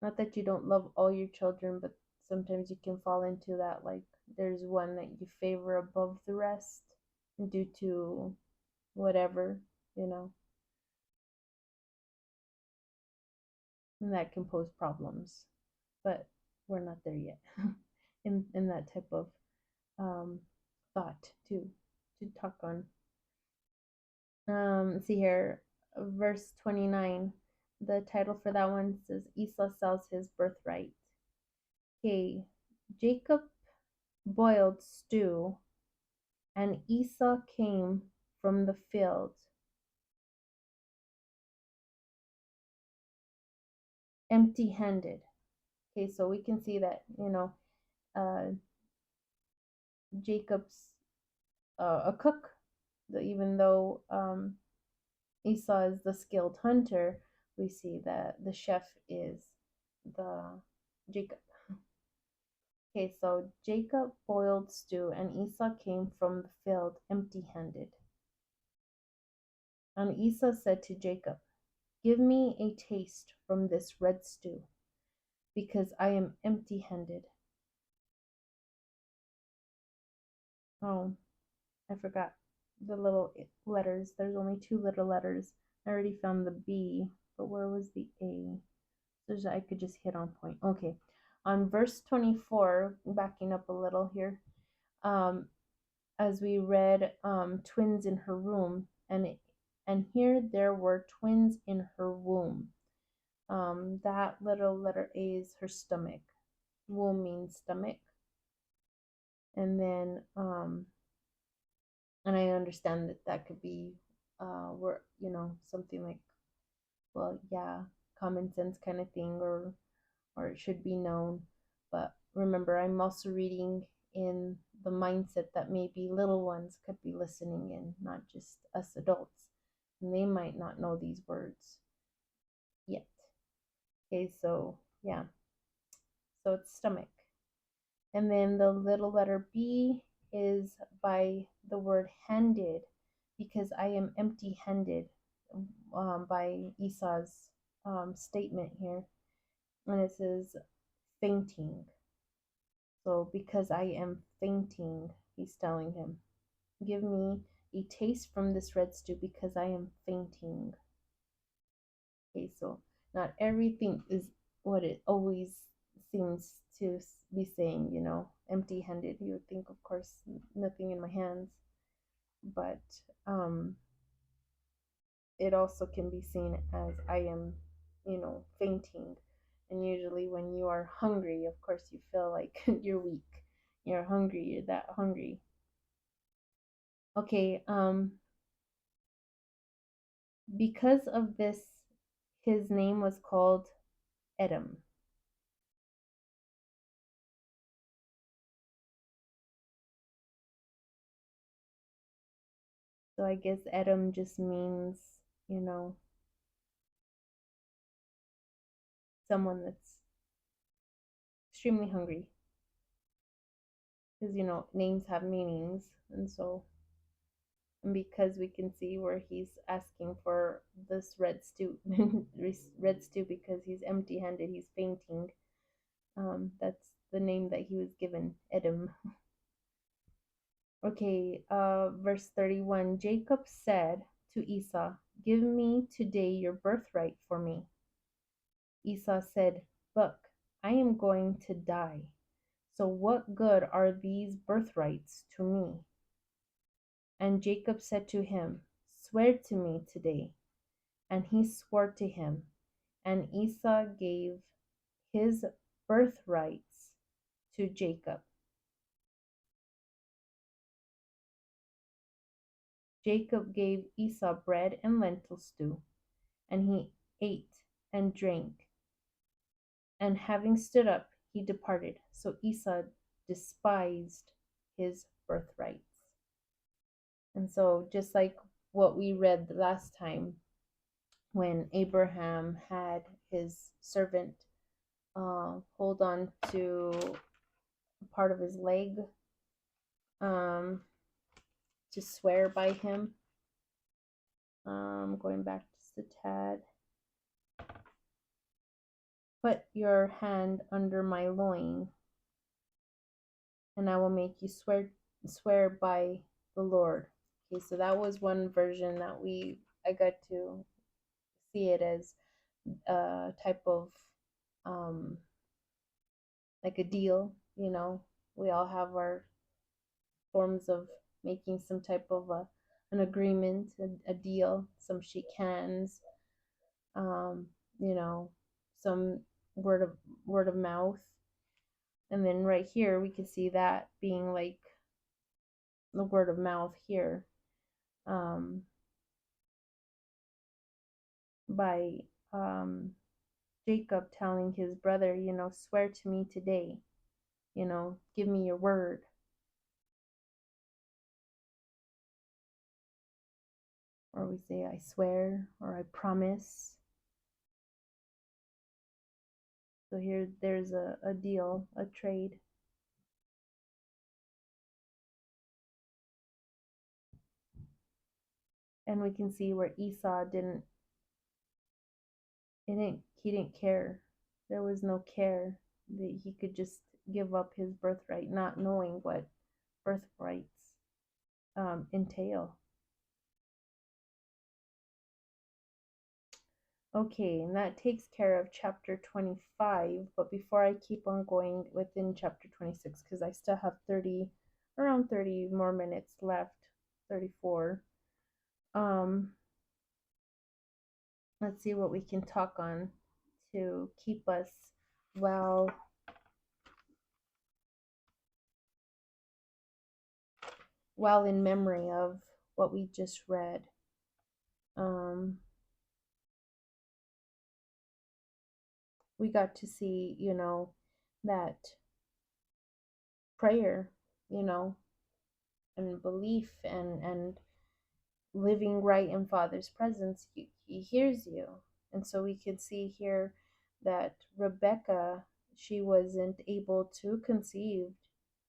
Not that you don't love all your children, but sometimes you can fall into that, like there's one that you favor above the rest due to whatever, you know, and that can pose problems. But we're not there yet in that type of thought to talk on. Let's see here, verse 29. The title for that one says Esau sells his birthright. Okay, Jacob boiled stew, and Esau came from the field empty-handed. Okay, so we can see that, you know, Jacob's a cook, even though Esau is the skilled hunter, we see that the chef is the Jacob. Okay, so Jacob boiled stew, and Esau came from the field empty-handed. And Esau said to Jacob, "Give me a taste from this red stew, because I am empty-handed." Oh, I forgot the little letters. There's only 2 little letters. I already found the B, but where was the A? So I could just hit on point. Okay, on verse 24, backing up a little here, as we read, twins in her womb, and here there were twins in her womb. That little letter A is her stomach. Womb means stomach. And then, and I understand that that could be, where, you know, something like, well, yeah, common sense kind of thing, or it should be known. But remember, I'm also reading in the mindset that maybe little ones could be listening in, not just us adults, and they might not know these words yet. Okay, so yeah, so it's stomach. And then the little letter B is by the word handed, because I am empty handed, by Esau's statement here. And it says, fainting. So because I am fainting, he's telling him, give me a taste from this red stew because I am fainting. Okay, so not everything is what it always seems to be saying, empty handed. You would think, of course, nothing in my hands, but it also can be seen as I am, fainting. And usually, when you are hungry, of course, you feel like you're weak. You're hungry, you're that hungry. Okay, because of this, his name was called Edom. So I guess Edom just means, you know, someone that's extremely hungry. Because, names have meanings. And because we can see where he's asking for this red stew, red stew because he's empty handed, he's fainting. That's the name that he was given, Edom. Okay, verse 31. Jacob said to Esau, give me today your birthright for me. Esau said, look, I am going to die. So what good are these birthrights to me? And Jacob said to him, swear to me today. And he swore to him. And Esau gave his birthrights to Jacob. Jacob gave Esau bread and lentil stew, and he ate and drank. And having stood up, he departed. So Esau despised his birthrights. And so, just like what we read the last time, when Abraham had his servant hold on to part of his leg um, to swear by him. Going back just a tad. Put your hand under my loin, and I will make you swear by the Lord. Okay, so that was one version that I got to see it as a type of like a deal. We all have our forms of making some type of an agreement, a deal, some shake hands, um, some word of mouth. And then right here we can see that being like the word of mouth here, by Jacob telling his brother, swear to me today, give me your word. Or we say, I swear, or I promise. So here there's a deal, a trade. And we can see where Esau he didn't care. There was no care that he could just give up his birthright, not knowing what birthrights entail. Okay, and that takes care of chapter 25. But before I keep on going within chapter 26, because I still have around 30 more minutes left, 34. Let's see what we can talk on to keep us well in memory of what we just read. We got to see, that prayer, and belief and living right in Father's presence, he hears you. And so we can see here that Rebekah, she wasn't able to conceive,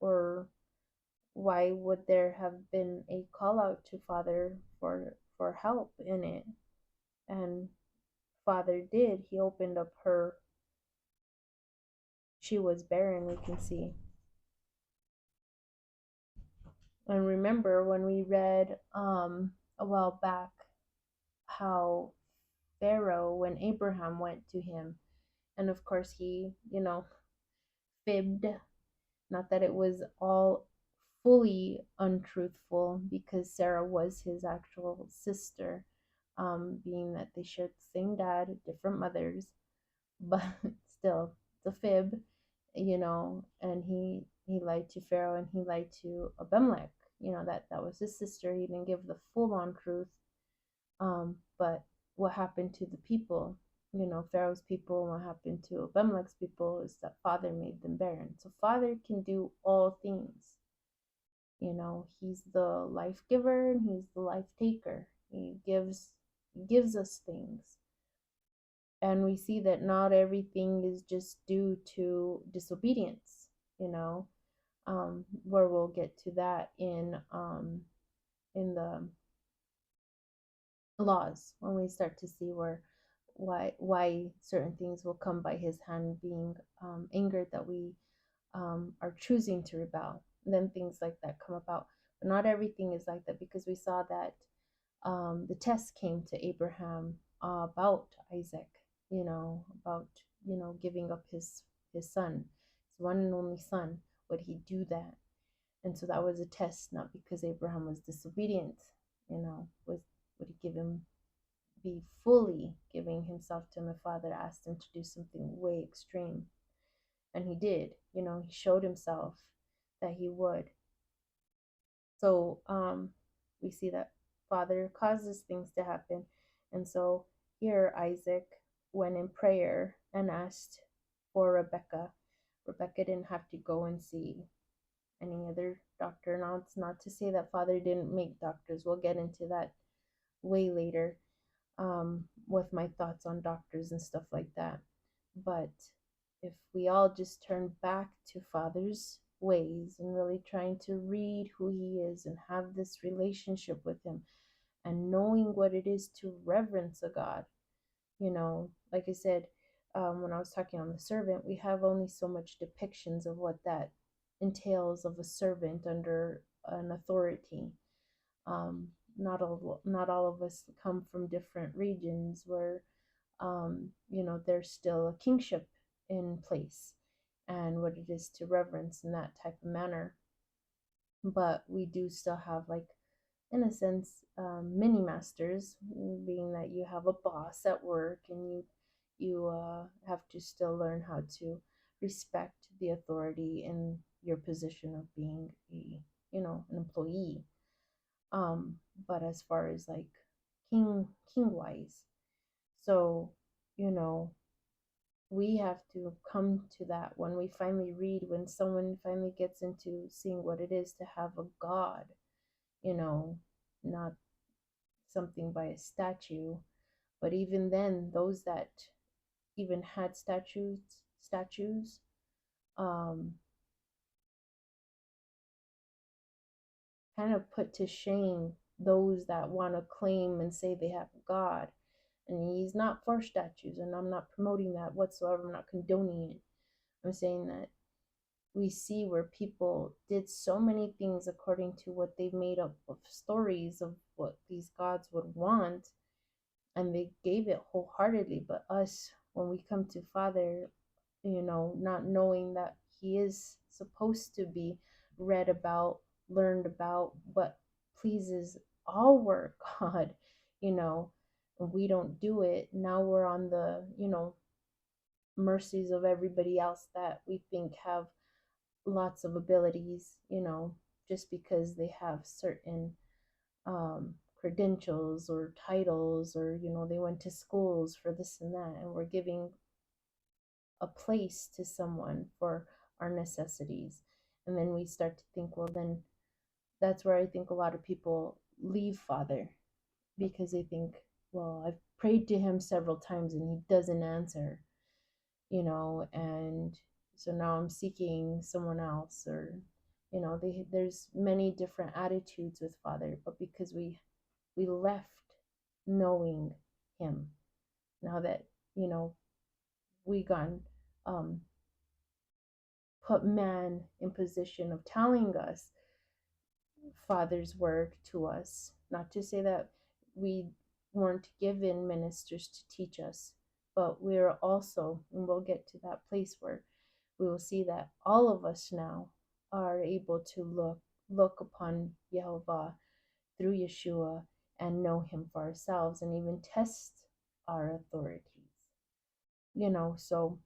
or why would there have been a call out to Father for help in it? And Father did. He opened up her she was barren, we can see. And remember when we read a while back how Pharaoh, when Abraham went to him, and of course he, fibbed. Not that it was all fully untruthful, because Sarah was his actual sister, being that they shared the same dad, different mothers, but still, the fib, and he lied to Pharaoh and he lied to Abimelech, that was his sister. He didn't give the full on truth. But what happened to the people, Pharaoh's people, and what happened to Abimelech's people is that Father made them barren. So Father can do all things. He's the life giver and he's the life taker. He gives us things. And we see that not everything is just due to disobedience, where we'll get to that in the laws, when we start to see why certain things will come by his hand, being angered that we are choosing to rebel. And then things like that come about. But not everything is like that, because we saw that the test came to Abraham about Isaac, about giving up his son, his one and only son. Would he do that? And so that was a test, not because Abraham was disobedient, would he be fully giving himself to him if Father asked him to do something way extreme. And he did. He showed himself that he would. So we see that Father causes things to happen. And so here Isaac went in prayer and asked for Rebekah. Rebekah didn't have to go and see any other doctor. Now, it's not to say that Father didn't make doctors. We'll get into that way later, with my thoughts on doctors and stuff like that. But if we all just turn back to Father's ways and really trying to read who he is and have this relationship with him, and knowing what it is to reverence a God, like I said, when I was talking on the servant, we have only so much depictions of what that entails of a servant under an authority. Not all of us come from different regions where there's still a kingship in place, and what it is to reverence in that type of manner. But we do still have, like, in a sense, mini masters, being that you have a boss at work, and you have to still learn how to respect the authority in your position of being an employee. But as far as like king wise, so we have to come to that when we finally read, when someone finally gets into seeing what it is to have a God, not something by a statue. But even then, those that even had statues, um, kind of put to shame those that want to claim and say they have God. And he's not for statues, and I'm not promoting that whatsoever. I'm not condoning it. I'm saying that we see where people did so many things according to what they've made up of stories of what these gods would want, and they gave it wholeheartedly. But us, when we come to Father, not knowing that he is supposed to be read about, learned about, what pleases our God, and we don't do it. Now we're on the, mercies of everybody else that we think have lots of abilities, just because they have certain credentials or titles, or they went to schools for this and that, and we're giving a place to someone for our necessities. And then we start to think, well, then that's where I think a lot of people leave Father, because they think, well, I've prayed to him several times and he doesn't answer, and so now I'm seeking someone else, or there's many different attitudes with Father. But because we left knowing him, now that we gone put man in position of telling us Father's word to us. Not to say that we weren't given ministers to teach us, but we're also, and we'll get to that place where we will see that all of us now are able to look upon Jehovah through Yeshua and know him for ourselves and even test our authorities. So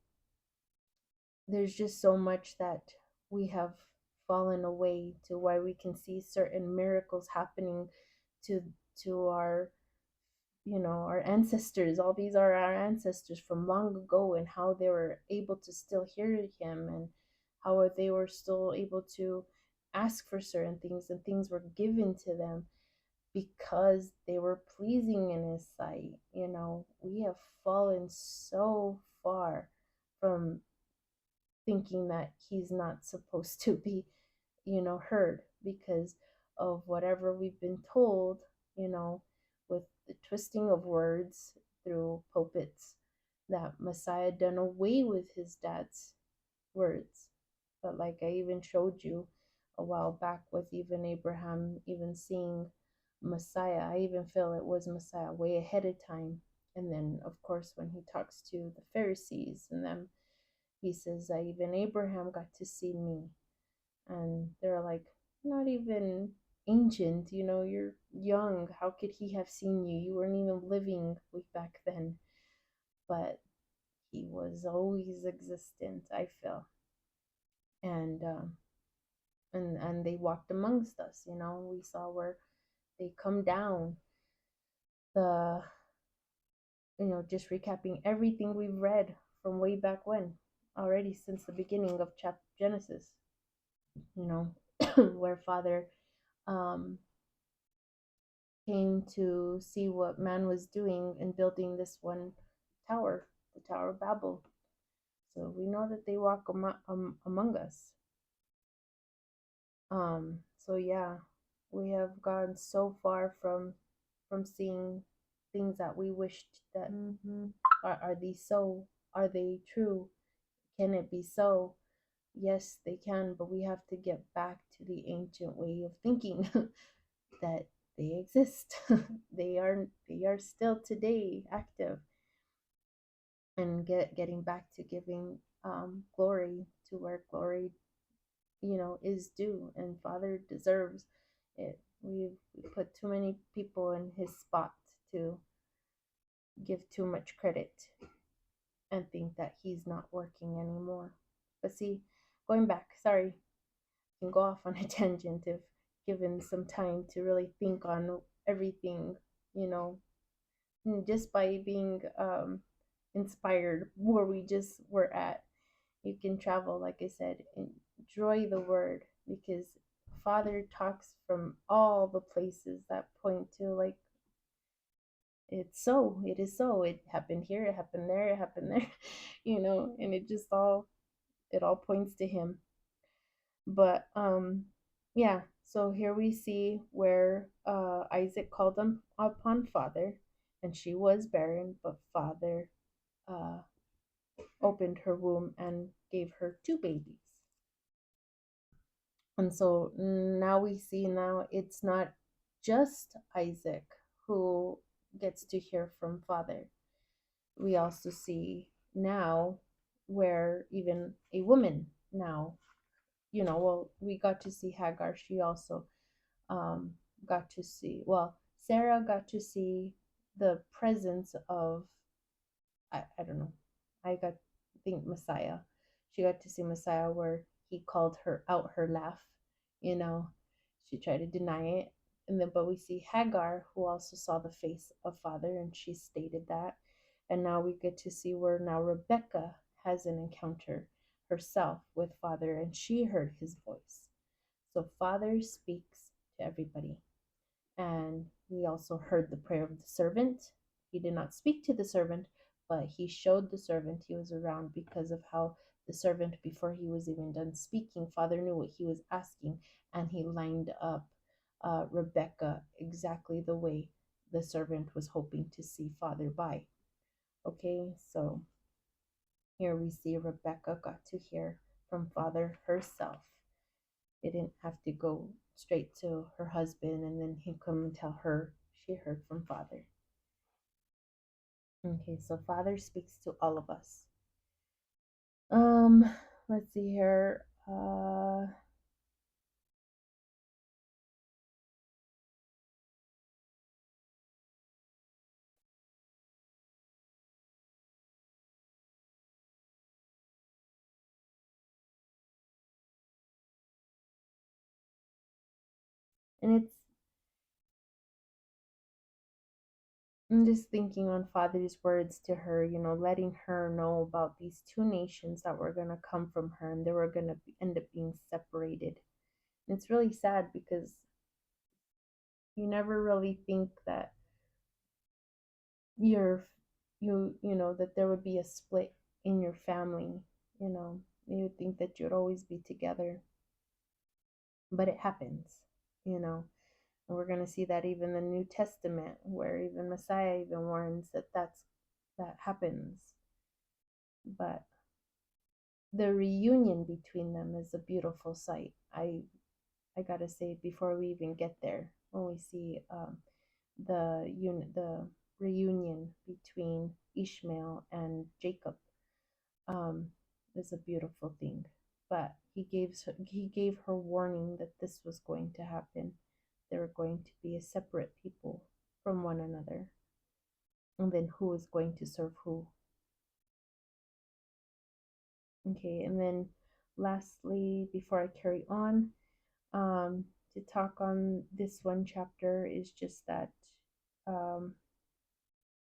there's just so much that we have fallen away to why we can see certain miracles happening to our our ancestors. All these are our ancestors from long ago, and how they were able to still hear him, and how they were still able to ask for certain things, and things were given to them because they were pleasing in his sight. We have fallen so far from thinking that he's not supposed to be, heard because of whatever we've been told, with the twisting of words through pulpits, that Messiah done away with his dad's words. But like I even showed you a while back with even Abraham, even seeing Messiah, I even feel it was Messiah way ahead of time. And then, of course, when he talks to the Pharisees and them, he says that even Abraham got to see me. And they're like, not even ancient, you're young. How could he have seen you? You weren't even living way back then. But he was always existent, I feel. And they walked amongst us. We saw where they come down the, just recapping everything we've read from way back when, already since the beginning of chapter Genesis, where Father um, came to see what man was doing in building this one tower, the Tower of Babel. So we know that they walk among us. So yeah, we have gone so far from seeing things that we wished that are these so? Are they true? Can it be so? Yes, they can, but we have to get back to the ancient way of thinking that they exist. they are still today active, and getting back to giving glory to where glory is due, and Father deserves it. We've put too many people in his spot to give too much credit and think that he's not working anymore. But see, going back, sorry, can go off on a tangent if given some time to really think on everything, just by being inspired where we just were at. You can travel, like I said, enjoy the word, because Father talks from all the places that point to, like, it's so, it is so, it happened here, it happened there, it happened there, and it all points to him. But yeah, so here we see where Isaac called upon Father, and she was barren, but Father uh, opened her womb and gave her 2 babies. And so now we see, now it's not just Isaac who gets to hear from Father. We also see now where even a woman now, well, we got to see Hagar. She also got to see, well, Sarah got to see the presence of, I don't know, I think Messiah. She got to see Messiah where he called her out her laugh, you know. She tried to deny it. And then, but we see Hagar, who also saw the face of Father, and she stated that. And now we get to see where now Rebekah has an encounter herself with Father, and she heard his voice. So Father speaks to everybody. And we also heard the prayer of the servant. He did not speak to the servant, but he showed the servant he was around, because of how the servant, before he was even done speaking, Father knew what he was asking, and he lined up Rebekah exactly the way the servant was hoping to see Father by. Okay, so here we see Rebekah got to hear from Father herself. It didn't have to go straight to her husband and then he come and tell her she heard from Father. Okay, so Father speaks to all of us. Um, let's see here. And I'm just thinking on Father's words to her, letting her know about these two nations that were going to come from her and they were going to end up being separated. And it's really sad because you never really think that you're that there would be a split in your family. You would think that you'd always be together, but it happens. And we're going to see that even in the New Testament, where even Messiah even warns that happens. But the reunion between them is a beautiful sight. I gotta say, before we even get there, when we see the reunion between Ishmael and Jacob, um, is a beautiful thing. But he gave her warning that this was going to happen. They were going to be a separate people from one another, and then who is going to serve who. Okay, and then lastly, before I carry on, to talk on this one chapter is just that, um,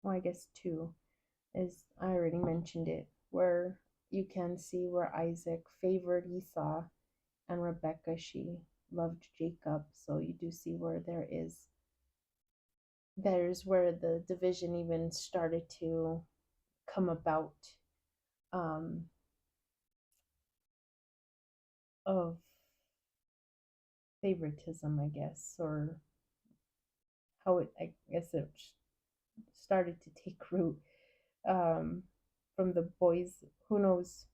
well, I guess two, is I already mentioned it, where you can see where Isaac favored Esau and Rebekah, she loved Jacob. So you do see where there's where the division even started to come about, um, of favoritism, I guess, or how I guess it started to take root, um, from the boys, who knows,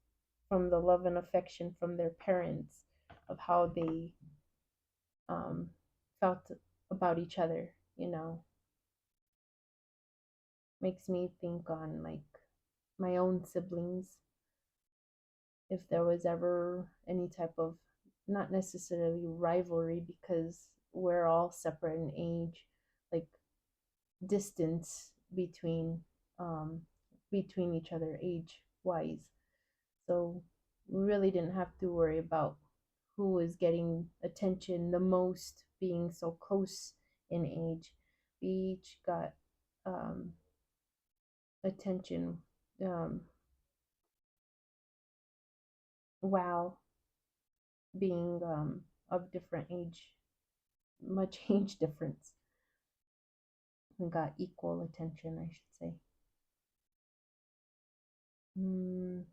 from the love and affection from their parents of how they, um, felt about each other, makes me think on like my own siblings, if there was ever any type of, not necessarily rivalry because we're all separate in age, like distance um between each other age wise. So we really didn't have to worry about who was getting attention the most, being so close in age. We each got, um, attention, um, while being, of different age, much age difference. We got equal attention, I should say. Mm,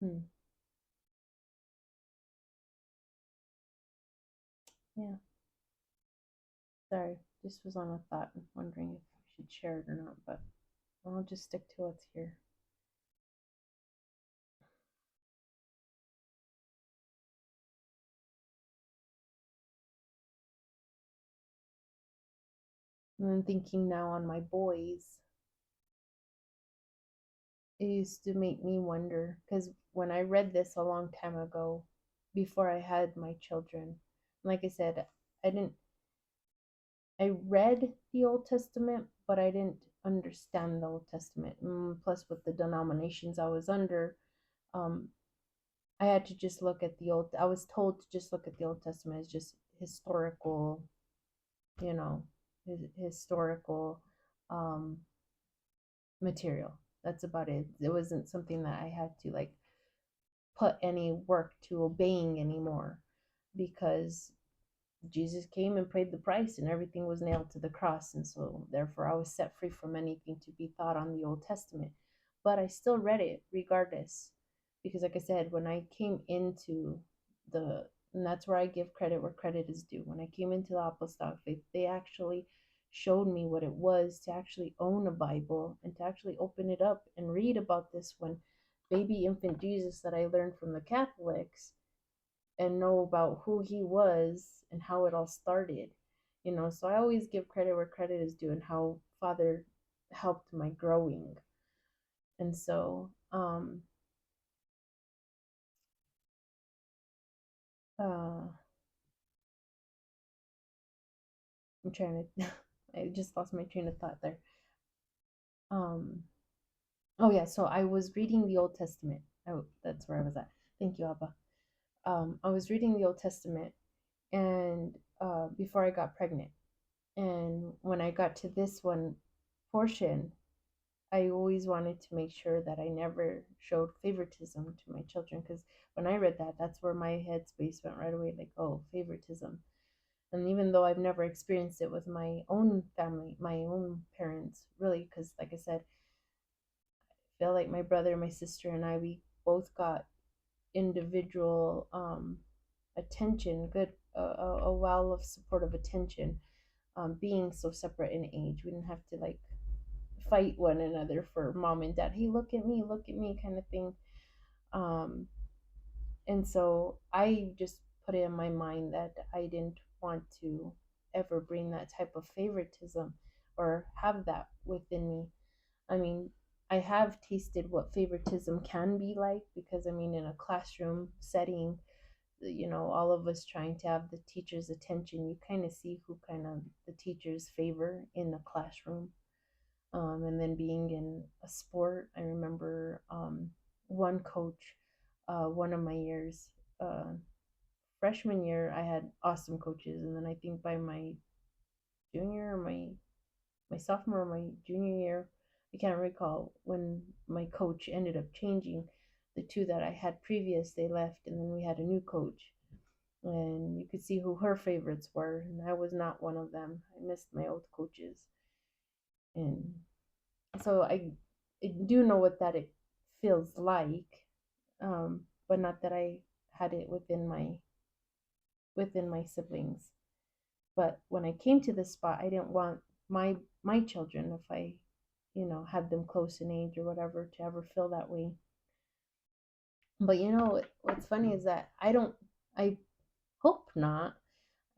hmm. Yeah, sorry. This was on a thought and wondering if I should share it or not, but I'll just stick to what's here. And I'm thinking now on my boys, it used to make me wonder because when I read this a long time ago, before I had my children, like I said, I didn't, I read the Old Testament, but I didn't understand the Old Testament. Plus, with the denominations I was under, um, I had to just look at I was told to just look at the Old Testament as just historical, you know, historical, um, material. That's about it. It wasn't something that I had to like put any work to obeying anymore, because Jesus came and paid the price and everything was nailed to the cross. And so, therefore, I was set free from anything to be thought on the Old Testament. But I still read it regardless. Because, like I said, when I came into the And that's where I give credit where credit is due. When I came into the apostolic faith, they actually showed me what it was to actually own a Bible and to actually open it up and read about this when baby infant Jesus that I learned from the Catholics and know about who he was and how it all started. So I always give credit where credit is due and how Father helped my growing. And so uh I'm trying to I just lost my train of thought there. um oh yeah, so I was reading the Old Testament. Oh, that's where I was at. Thank you, Abba. I was reading the Old Testament and before I got pregnant. And when I got to this one portion, I always wanted to make sure that I never showed favoritism to my children, because when I read that, that's where my headspace went right away, like, oh, favoritism. And even though I've never experienced it with my own family, my own parents, really, because like I said, I feel like my brother, my sister, and I, we both got individual attention, good, a well of supportive attention, being so separate in age. We didn't have to like fight one another for mom and dad. Hey, look at me, kind of thing. Um, and so I just put it in my mind that I didn't want to ever bring that type of favoritism or have that within me. I mean, I have tasted what favoritism can be like, because I mean, in a classroom setting, all of us trying to have the teacher's attention, you kind of see who kind of the teachers favor in the classroom. And then being in a sport, I remember one coach, one of my years, uh, freshman year, I had awesome coaches, and then I think by my junior or my sophomore or my junior year, I can't recall, when my coach ended up changing. The two that I had previous, they left, and then we had a new coach, and you could see who her favorites were, and I was not one of them. I missed my old coaches, and so I do know what that it feels like, but not that I had it within my siblings. But when I came to this spot, I didn't want my children, if I had them close in age or whatever, to ever feel that way. But what's funny is that I hope not.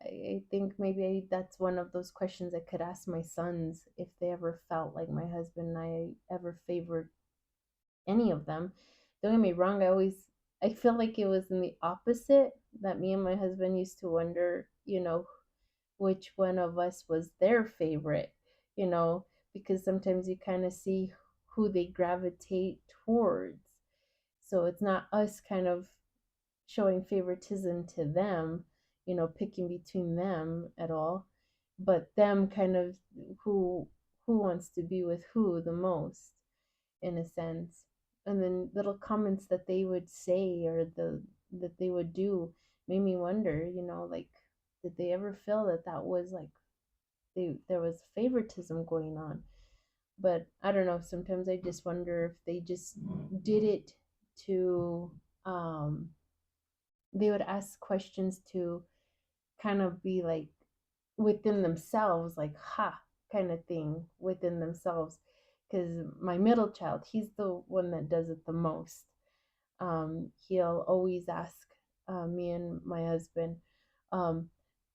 I think maybe that's one of those questions I could ask my sons, if they ever felt like my husband and I ever favored any of them. Don't get me wrong, I feel like it was in the opposite, that me and my husband used to wonder, which one of us was their favorite, you know, because sometimes you kind of see who they gravitate towards. So it's not us kind of showing favoritism to them, picking between them at all, but them kind of who wants to be with who the most, in a sense. And then little comments that they would say, or that they would do, made me wonder, like, did they ever feel that was like, there was favoritism going on? But I don't know, sometimes I just wonder if they just did it to they would ask questions to kind of be like within themselves, like, ha, kind of thing within themselves. Because my middle child, he's the one that does it the most. He'll always ask me and my husband, um,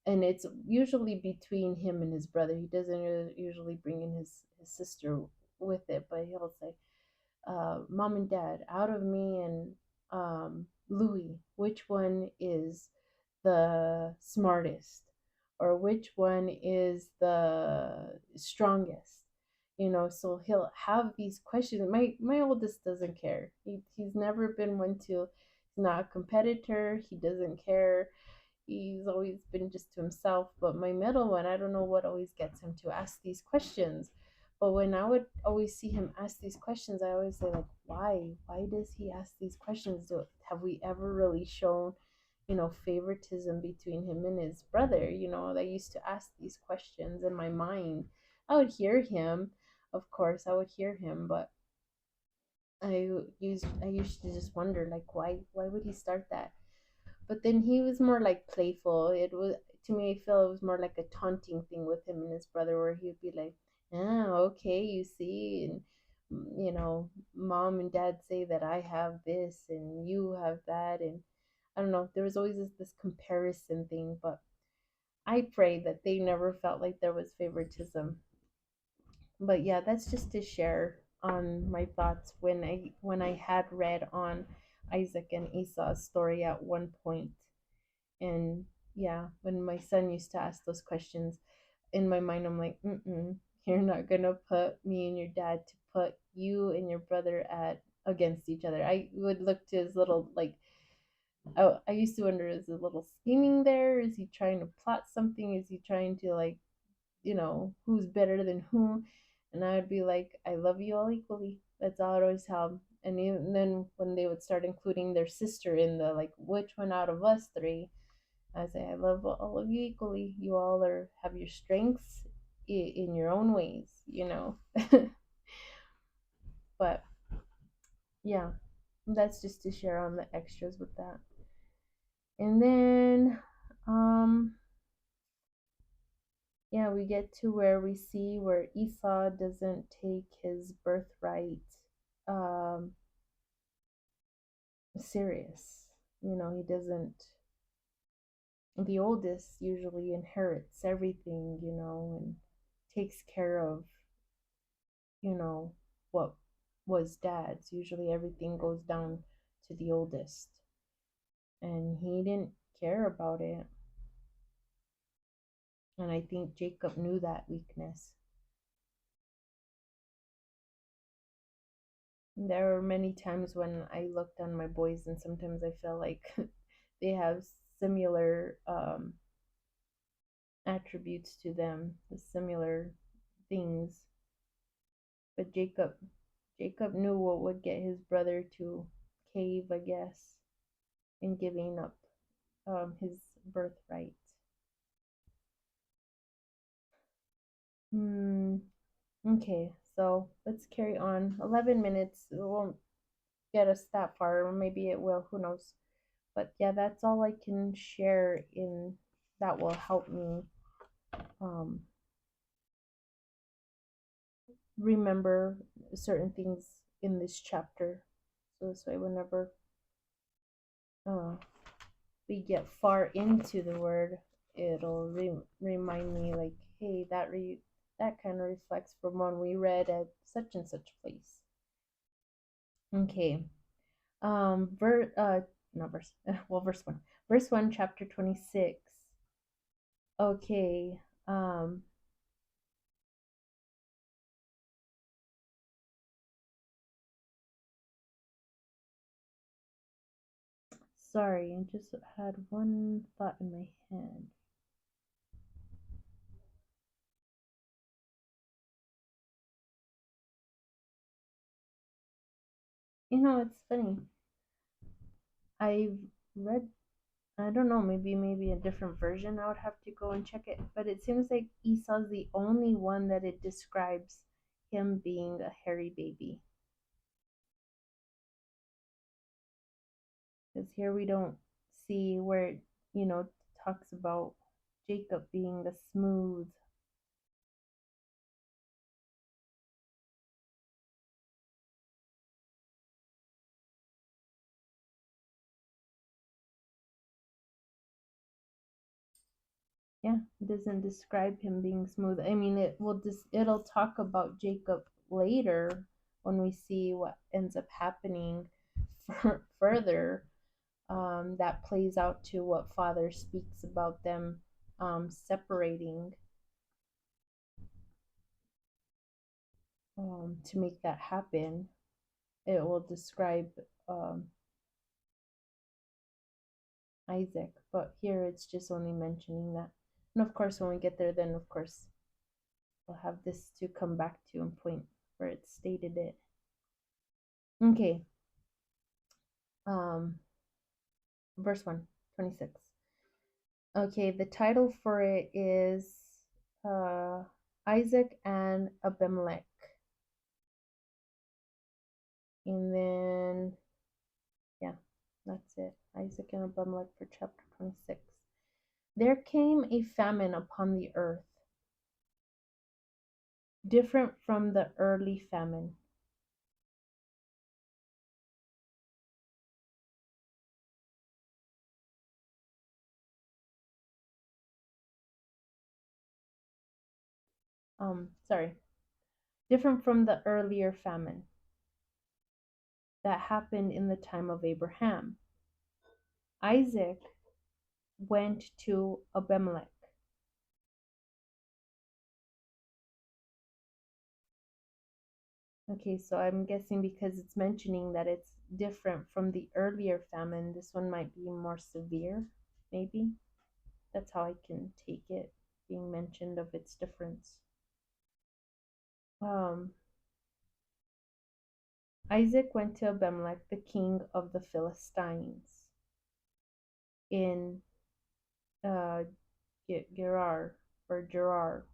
and it's usually between him and his brother. He doesn't usually bring in his sister with it, but he'll say, Mom and Dad, out of me and Louis, which one is the smartest? Or which one is the strongest? So he'll have these questions. My oldest doesn't care. He's never been one to, he's not a competitor. He doesn't care. He's always been just to himself. But my middle one, I don't know what always gets him to ask these questions. But when I would always see him ask these questions, I always say, like, why? Why does he ask these questions? Have we ever really shown, favoritism between him and his brother? I used to ask these questions in my mind. I would hear him, of course, I would hear him, but I used to just wonder, like, why would he start that? But then he was more like playful. It was, to me, I feel it was more like a taunting thing with him and his brother, where he would be like, "Ah, okay, you see," and mom and dad say that I have this and you have that, and I don't know. There was always this comparison thing, but I pray that they never felt like there was favoritism. But yeah, that's just to share on my thoughts when I had read on Isaac and Esau's story at one point. And yeah, when my son used to ask those questions, in my mind I'm like, you're not gonna put me and your dad to put you and your brother at against each other. I would look to his little, like, I used to wonder, is a little scheming there? Is he trying to plot something? Is he trying to, like, who's better than who? And I would be like, I love you all equally. That's all I'd always have. And even then, when they would start including their sister in the, like, which one out of us three, I say, I love all of you equally. You all have your strengths in your own ways. But yeah, that's just to share on the extras with that. And then, um, yeah, we get to where we see where Esau doesn't take his birthright um, serious. He doesn't. The oldest usually inherits everything, and takes care of, what was dad's. Usually everything goes down to the oldest. And he didn't care about it. And I think Jacob knew that weakness. There are many times when I looked on my boys, and sometimes I feel like they have similar attributes to them, the similar things. But Jacob knew what would get his brother to cave, I guess, in giving up his birthright. Hmm. Okay, so let's carry on. 11 minutes. It won't get us that far, or maybe it will. Who knows? But yeah, that's all I can share in that will help me um, remember certain things in this chapter. So this way, whenever uh, we get far into the word, it'll remind me, like, hey, that kind of reflects from when we read at such and such place. Okay. Not verse. Well, verse 1. Verse 1, chapter 26. Okay. Sorry, I just had one thought in my head. It's funny. I've read, I don't know, maybe a different version. I would have to go and check it. But it seems like Esau's the only one that it describes him being a hairy baby. Because here we don't see where it talks about Jacob being the smooth. Yeah, it doesn't describe him being smooth. I mean, it'll talk about Jacob later when we see what ends up happening further. That plays out to what Father speaks about them separating, to make that happen. It will describe um, Isaac, but here it's just only mentioning that. And of course, when we get there, then of course we'll have this to come back to and point where it stated it. Okay. Um, verse 1, 26. Okay, the title for it is uh, Isaac and Abimelech. And then, yeah, that's it. Isaac and Abimelech for chapter 26. There came a famine upon the earth, different from the early famine. Sorry, different from the earlier famine that happened in the time of Abraham. Isaac went to Abimelech. Okay, so I'm guessing because it's mentioning that it's different from the earlier famine, this one might be more severe, maybe. That's how I can take it, being mentioned of its difference. Isaac went to Abimelech, the king of the Philistines, in Gerar or Gerar.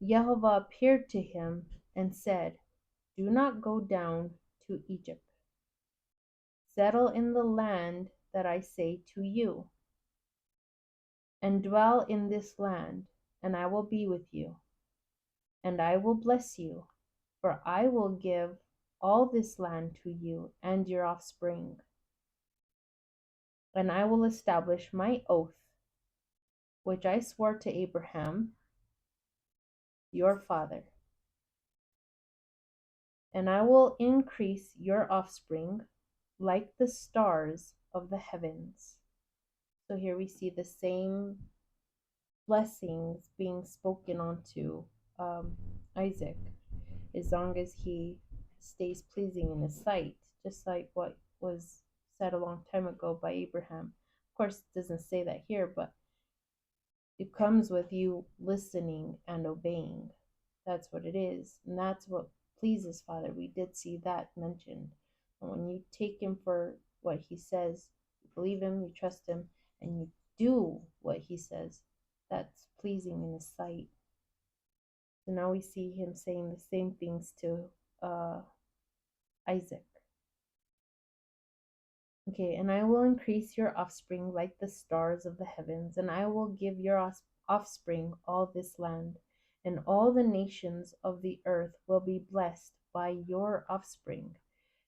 Jehovah appeared to him and said, "Do not go down to Egypt. Settle in the land that I say to you, and dwell in this land, and I will be with you, and I will bless you, for I will give all this land to you and your offspring, and I will establish my oath, which I swore to Abraham, your father, and I will increase your offspring like the stars of the heavens." So here we see the same blessings being spoken onto Isaac, as long as he stays pleasing in his sight, just like what was said a long time ago by Abraham. Of course, it doesn't say that here, but it comes with you listening and obeying. That's what it is, and that's what pleases Father. We did see that mentioned. And when you take him for what he says, you believe him, you trust him, and you do what he says, that's pleasing in his sight. So now we see him saying the same things to Isaac. Okay, and I will increase your offspring like the stars of the heavens, and I will give your offspring all this land, and all the nations of the earth will be blessed by your offspring,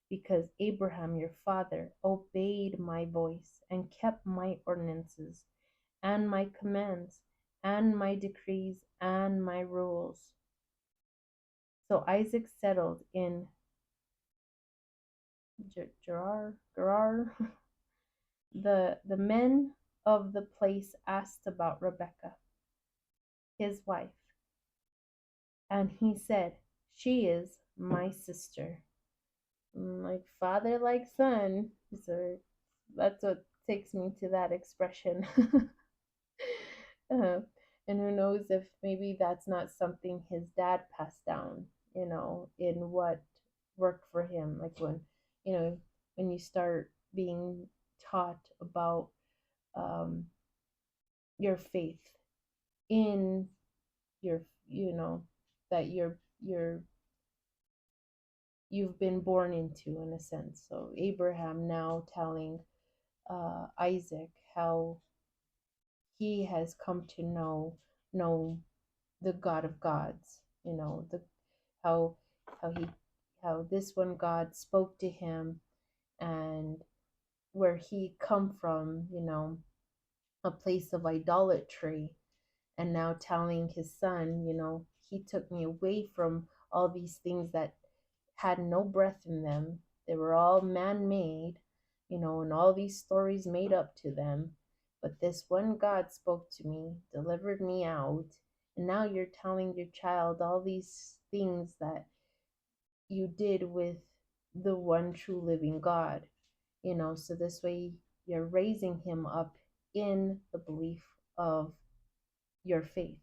because Abraham your father obeyed my voice and kept my ordinances and my commands and my decrees and my rules. So Isaac settled in Gerar. The men of the place asked about Rebekah, his wife, and he said, "She is my sister." Like father, like son. So that's what takes me to that expression. uh, and who knows if maybe that's not something his dad passed down, in what worked for him. Like when you start being taught about um, your faith in your, that you've been born into, in a sense. So Abraham now telling Isaac how he has come to know the God of gods, the how how he how this one God spoke to him, and where he come from, a place of idolatry, and now telling his son, he took me away from all these things that had no breath in them. They were all man made, and all these stories made up to them. But this one God spoke to me, delivered me out, and now you're telling your child all these things that you did with the one true living God. So this way you're raising him up in the belief of your faith,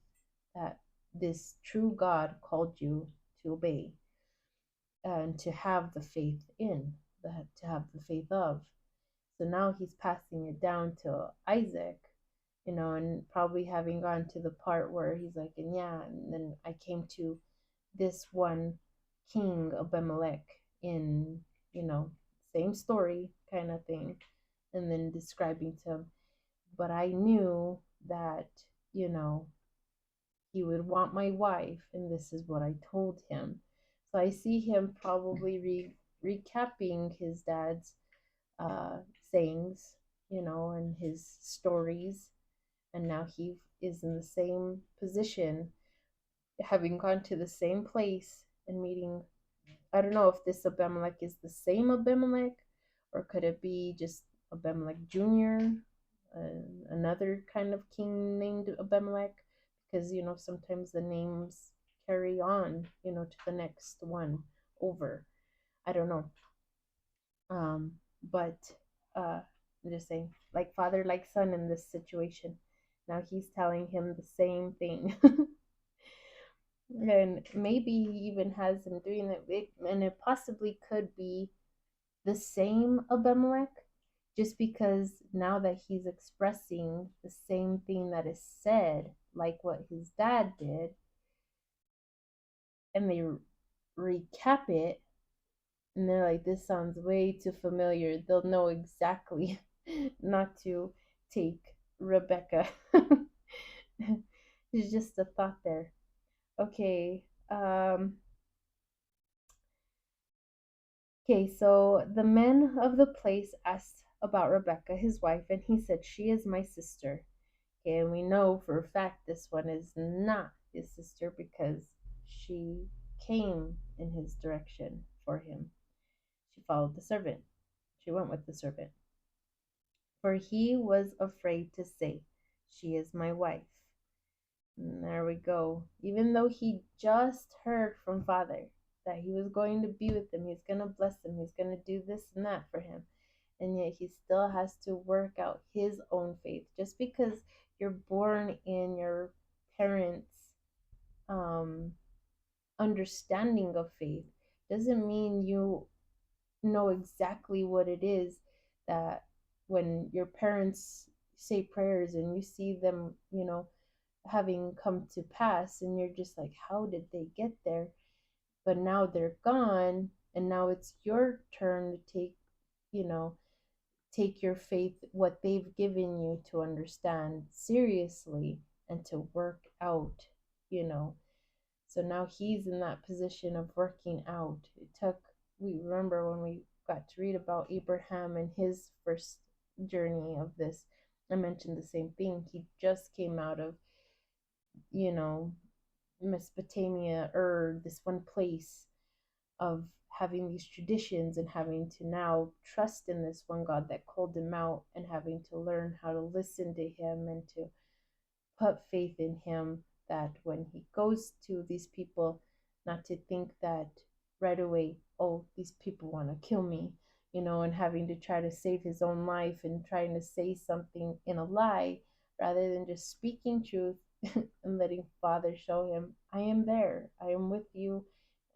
that this true God called you to obey and to have the faith in, that to have the faith of. So now he's passing it down to Isaac, and probably having gone to the part where he's like, and then I came to this one king Abimelech in, same story kind of thing, and then describing to him. But I knew that, you know, he would want my wife, and this is what I told him. So I see him probably recapping his dad's uh, sayings, you know, and his stories. And now he is in the same position, having gone to the same place and meeting. I don't know if this Abimelech is the same Abimelech, or could it be just Abimelech Jr., another kind of king named Abimelech? Because, you know, sometimes the names carry on, you know, to the next one over. I don't know. But I'm just saying, like father, like son in this situation. Now he's telling him the same thing. And maybe he even has him doing it, and it possibly could be the same Abimelech, just because now that he's expressing the same thing that is said, like what his dad did, and they recap it, and they're like, this sounds way too familiar. They'll know exactly not to take Rebekah. It's just a thought there. Okay. Okay, so the men of the place asked about Rebekah, his wife, and he said, she is my sister. Okay, and we know for a fact this one is not his sister because she came in his direction for him. She followed the servant. She went with the servant. For he was afraid to say, she is my wife. And there we go. Even though he just heard from Father that he was going to be with him, he's going to bless him, he's going to do this and that for him. And yet he still has to work out his own faith. Just because you're born in your parents' um, understanding of faith doesn't mean you know exactly what it is that when your parents say prayers and you see them, you know, having come to pass, and you're just like, how did they get there? But now they're gone, and now it's your turn to take, you know, take your faith, what they've given you, to understand seriously and to work out, you know. So now he's in that position of working out. It took, we remember when we got to read about Abraham and his first journey of this, I mentioned the same thing. He just came out of, you know, Mesopotamia, or this one place of having these traditions and having to now trust in this one God that called him out, and having to learn how to listen to him and to put faith in him, that when he goes to these people, not to think that right away, oh, these people want to kill me, you know, and having to try to save his own life and trying to say something in a lie, rather than just speaking truth and letting Father show him, I am there, I am with you,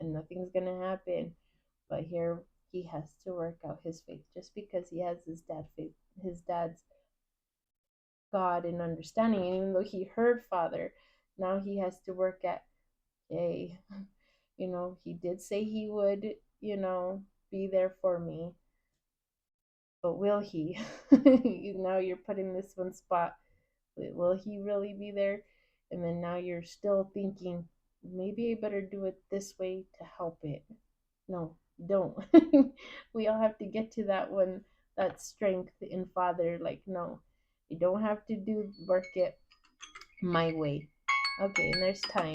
and nothing's going to happen. But here he has to work out his faith, just because he has his dad's God and understanding. And even though he heard Father, now he has to work at, hey, you know, he did say he would, you know, be there for me, but will he? Now you're putting this one spot. Will he really be there? And then now you're still thinking, maybe I better do it this way to help it. No, don't. We all have to get to that one, that strength in Father. Like, no, you don't have to do work it my way. Okay, and there's time.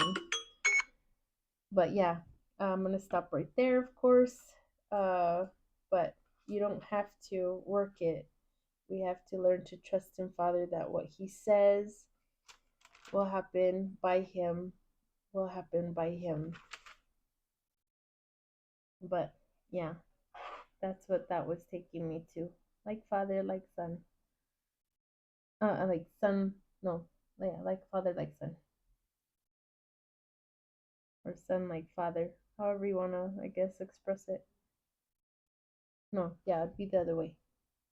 But yeah, I'm gonna stop right there, of course. But you don't have to work it. We have to learn to trust in Father, that what He says will happen by Him, will happen by Him. But yeah, that's what that was taking me to. Like Father, like Son. Like Son, no, yeah, like Father, like Son. Or Son, like Father. However you wanna, I guess, express it. No, yeah, it'd be the other way.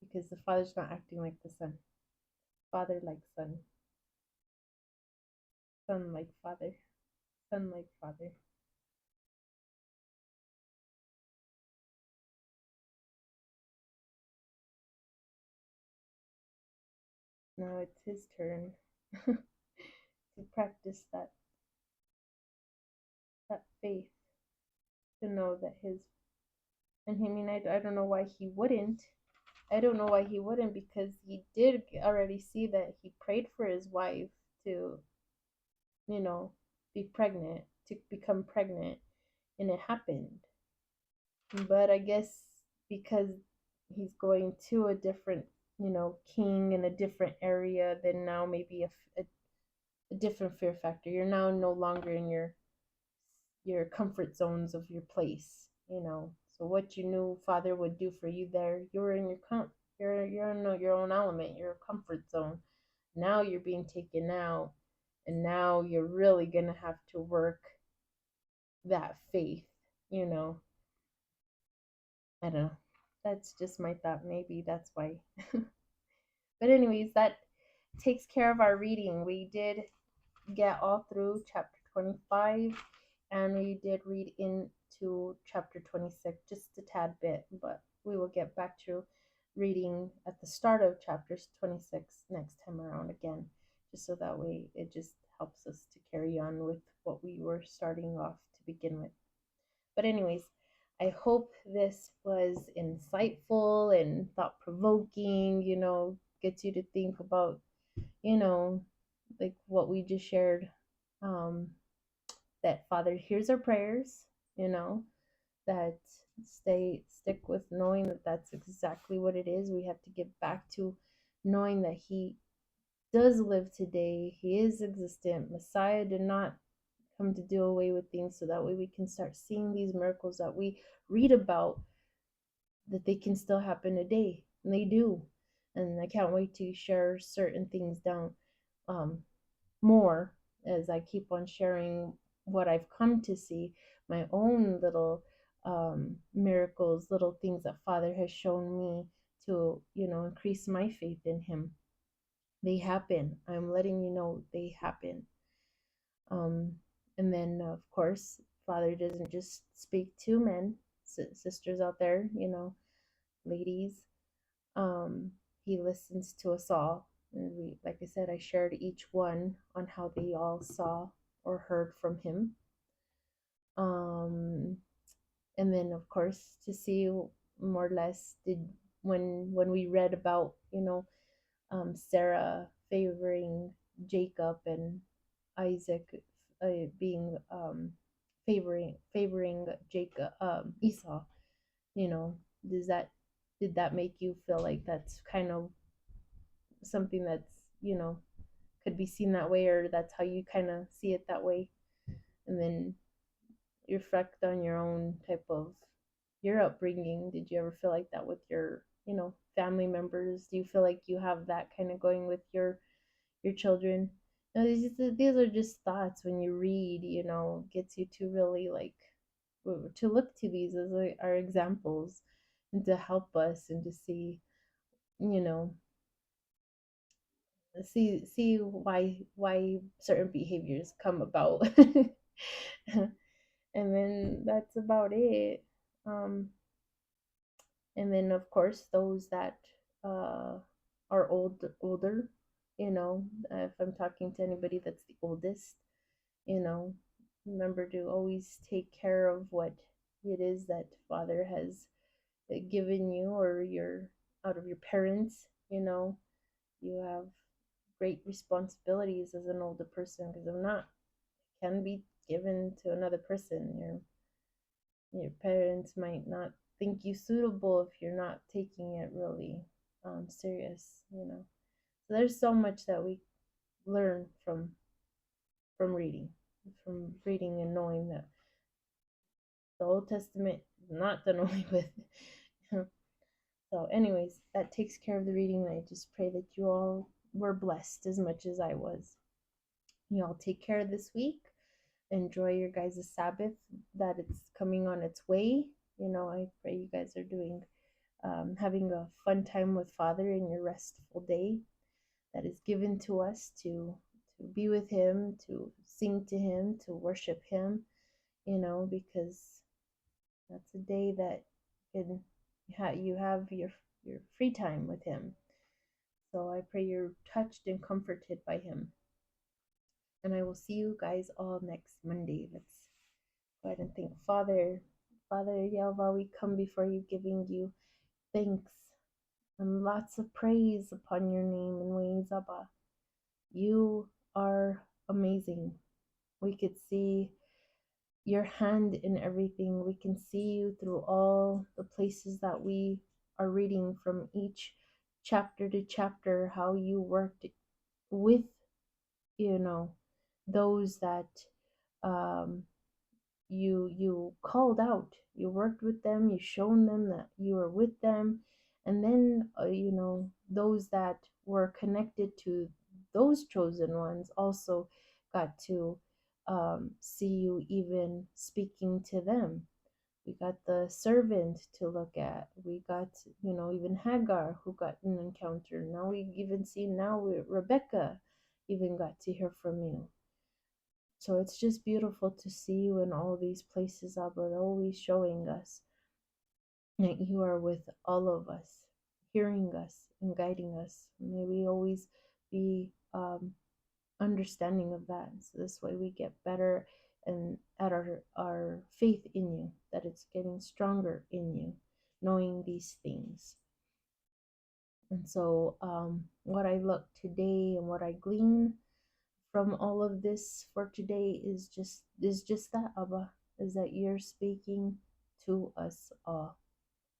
Because the Father's not acting like the Son. Father, like Son. Son, like Father. Son, like Father. now it's his turn to practice that faith, to know that his, and I mean, I don't know why he wouldn't. I don't know why he wouldn't, because he did already see that he prayed for his wife to, you know, be pregnant, to become pregnant, and it happened. But I guess because he's going to a different, king in a different area, then now maybe a different fear factor. You're now no longer in your comfort zones of your place. So what you knew Father would do for you there, you're in you're in your own element, your comfort zone. Now you're being taken out, and now you're really gonna have to work that faith. You know, I don't know. That's just my thought. Maybe that's why. But anyways, that takes care of our reading. We did get all through chapter 25, and we did read into chapter 26 just a tad bit, but we will get back to reading at the start of chapters 26 next time around again, just so that way it just helps us to carry on with what we were starting off to begin with. But anyways, I hope this was insightful and thought provoking, gets you to think about, like what we just shared, um, that Father hears our prayers, that stick with knowing that that's exactly what it is. We have to get back to knowing that He does live today. He is existent. Messiah did not come to do away with things, so that way we can start seeing these miracles that we read about, that they can still happen today, and they do. And I can't wait to share certain things down, more, as I keep on sharing what I've come to see, my own little, miracles, little things that Father has shown me to, increase my faith in Him. They happen. I'm letting you know they happen. And then, of course, Father doesn't just speak to men, sisters out there, ladies. He listens to us all. And we, like I said, I shared each one on how they all saw or heard from Him. And then, of course, to see more or less when we read about, Sarah favoring Jacob, and Isaac, being, favoring Jacob, Esau. You know, does that did that make you feel like that's kind of something that's, could be seen that way, or that's how you kind of see it that way? And then you reflect on your own type of your upbringing. Did you ever feel like that with your, family members? Do you feel like you have that kind of going with your children? Now, these are just thoughts when you read, gets you to really like to look to these as like our examples, and to help us, and to see, you know, see why certain behaviors come about. And then that's about it. Um, and then of course those that, uh, are older, if I'm talking to anybody that's the oldest, you know, remember to always take care of what it is that Father has given you, or your out of your parents. You have great responsibilities as an older person, because if not, it can be given to another person. Your parents might not think you suitable if you're not taking it really, serious. So there's so much that we learn from reading, and knowing that the Old Testament is not done away with. So, anyways, that takes care of the reading. I just pray that you all were blessed as much as I was. You all take care this week. Enjoy your guys' Sabbath, that it's coming on its way. I pray you guys are doing, having a fun time with Father in your restful day that is given to us to be with Him, to sing to Him, to worship Him, because that's a day that you have your free time with Him. So I pray you're touched and comforted by him. And I will see you guys all next Monday. Let's go ahead and thank Father Yahweh, we come before you giving you thanks and lots of praise upon your name and ways, Abba. You are amazing. We could see your hand in everything. We can see you through all the places that we are reading from each chapter to chapter, how you worked with, you know, those that um, you called out. You worked with them. You shown them that you were with them, and then those that were connected to those chosen ones also got to see you even speaking to them. We got the servant to look at. We got, even Hagar who got an encounter. Now we even see Rebekah even got to hear from you. So it's just beautiful to see you in all these places, Abba, always showing us that you are with all of us, hearing us and guiding us. May we always be understanding of that. So this way we get better and at our faith in you, that it's getting stronger in you, knowing these things. And so what I look today and what I glean from all of this for today is just that, Abba, is that you're speaking to us all.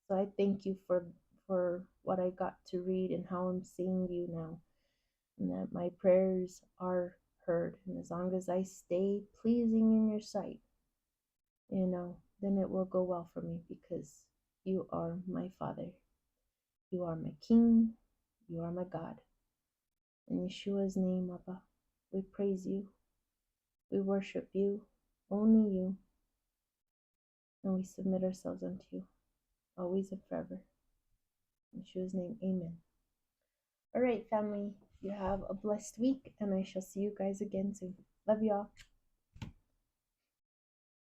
So I thank you for what I got to read and how I'm seeing you now, and that my prayers are heard. And as long as I stay pleasing in your sight, then it will go well for me, because you are my Father. You are my King. You are my God. In Yeshua's name, Abba, we praise you. We worship you, only you, and we submit ourselves unto you, always and forever. In Yeshua's name, amen. All right, family, you have a blessed week, and I shall see you guys again soon. Love y'all.